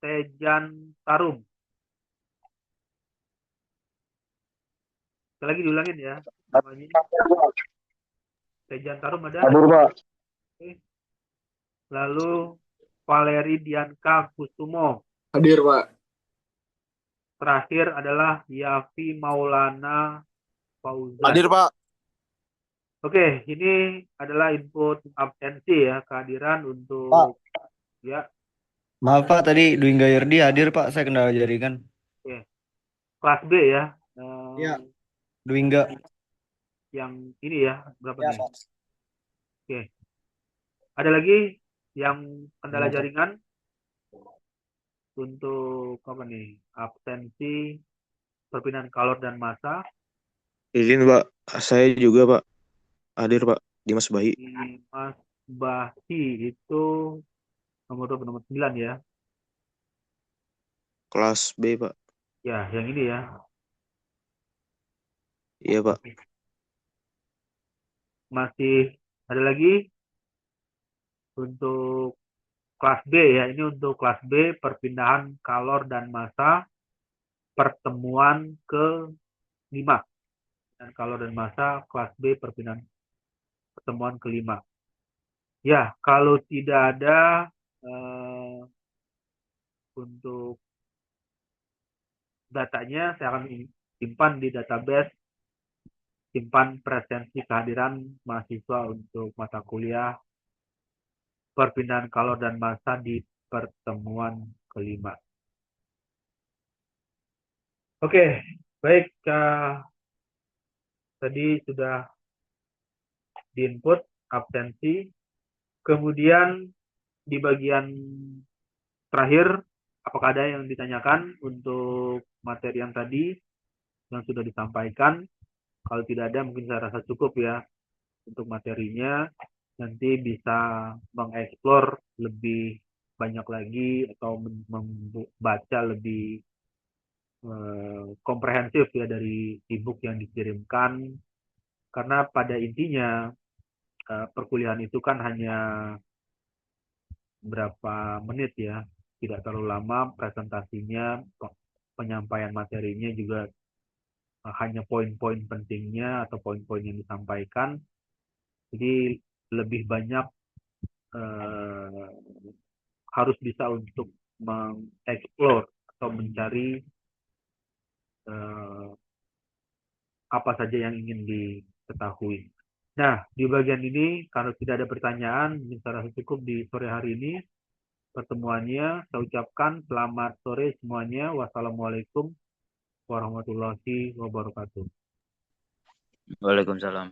Tejan Tarum. Sekali lagi diulangin ya namanya. Tejan Tarum ada. Hadir Pak. Lalu Valeri Dianka Kusumo. Hadir Pak. Terakhir adalah Yafi Maulana Fauzan. Hadir Pak. Oke, ini adalah input absensi ya, kehadiran untuk Pak. ya Maaf Pak, tadi Dwi Gayardi hadir Pak, saya kendala jaringan. kelas B ya. Iya. Dwi Ga. Yang ini ya, berapa Ya, nih? Pak. Oke. Ada lagi yang kendala jaringan untuk apa nih? Absensi, perpindahan kalor dan massa. Izin Pak, saya juga Pak. Hadir Pak, Dimas Bahi. Mas Bahi itu nomor 9 ya. Kelas B Pak. Ya, yang ini ya. Iya Pak. Masih ada lagi untuk kelas B ya. Ini untuk kelas B, perpindahan kalor dan massa, pertemuan ke-5. Dan kalor dan massa kelas B, pertemuan ke-5. Ya, kalau tidak ada untuk datanya, saya akan simpan di database, simpan presensi kehadiran mahasiswa untuk mata kuliah perpindahan kalor dan massa di pertemuan kelima. Oke, baik. Tadi sudah diinput absensi. Kemudian di bagian terakhir, apakah ada yang ditanyakan untuk materi yang tadi yang sudah disampaikan? Kalau tidak ada, mungkin saya rasa cukup ya untuk materinya. Nanti bisa mengeksplor lebih banyak lagi atau membaca lebih komprehensif ya dari e-book yang dikirimkan. Karena pada intinya perkuliahan itu kan hanya berapa menit ya, tidak terlalu lama presentasinya, penyampaian materinya juga hanya poin-poin pentingnya atau poin-poin yang disampaikan. Jadi lebih banyak harus bisa untuk mengeksplor atau mencari apa saja yang ingin diketahui. Nah, di bagian ini, kalau tidak ada pertanyaan, saya rasa cukup di sore hari ini pertemuannya. Saya ucapkan selamat sore semuanya. Wassalamualaikum warahmatullahi wabarakatuh. Waalaikumsalam.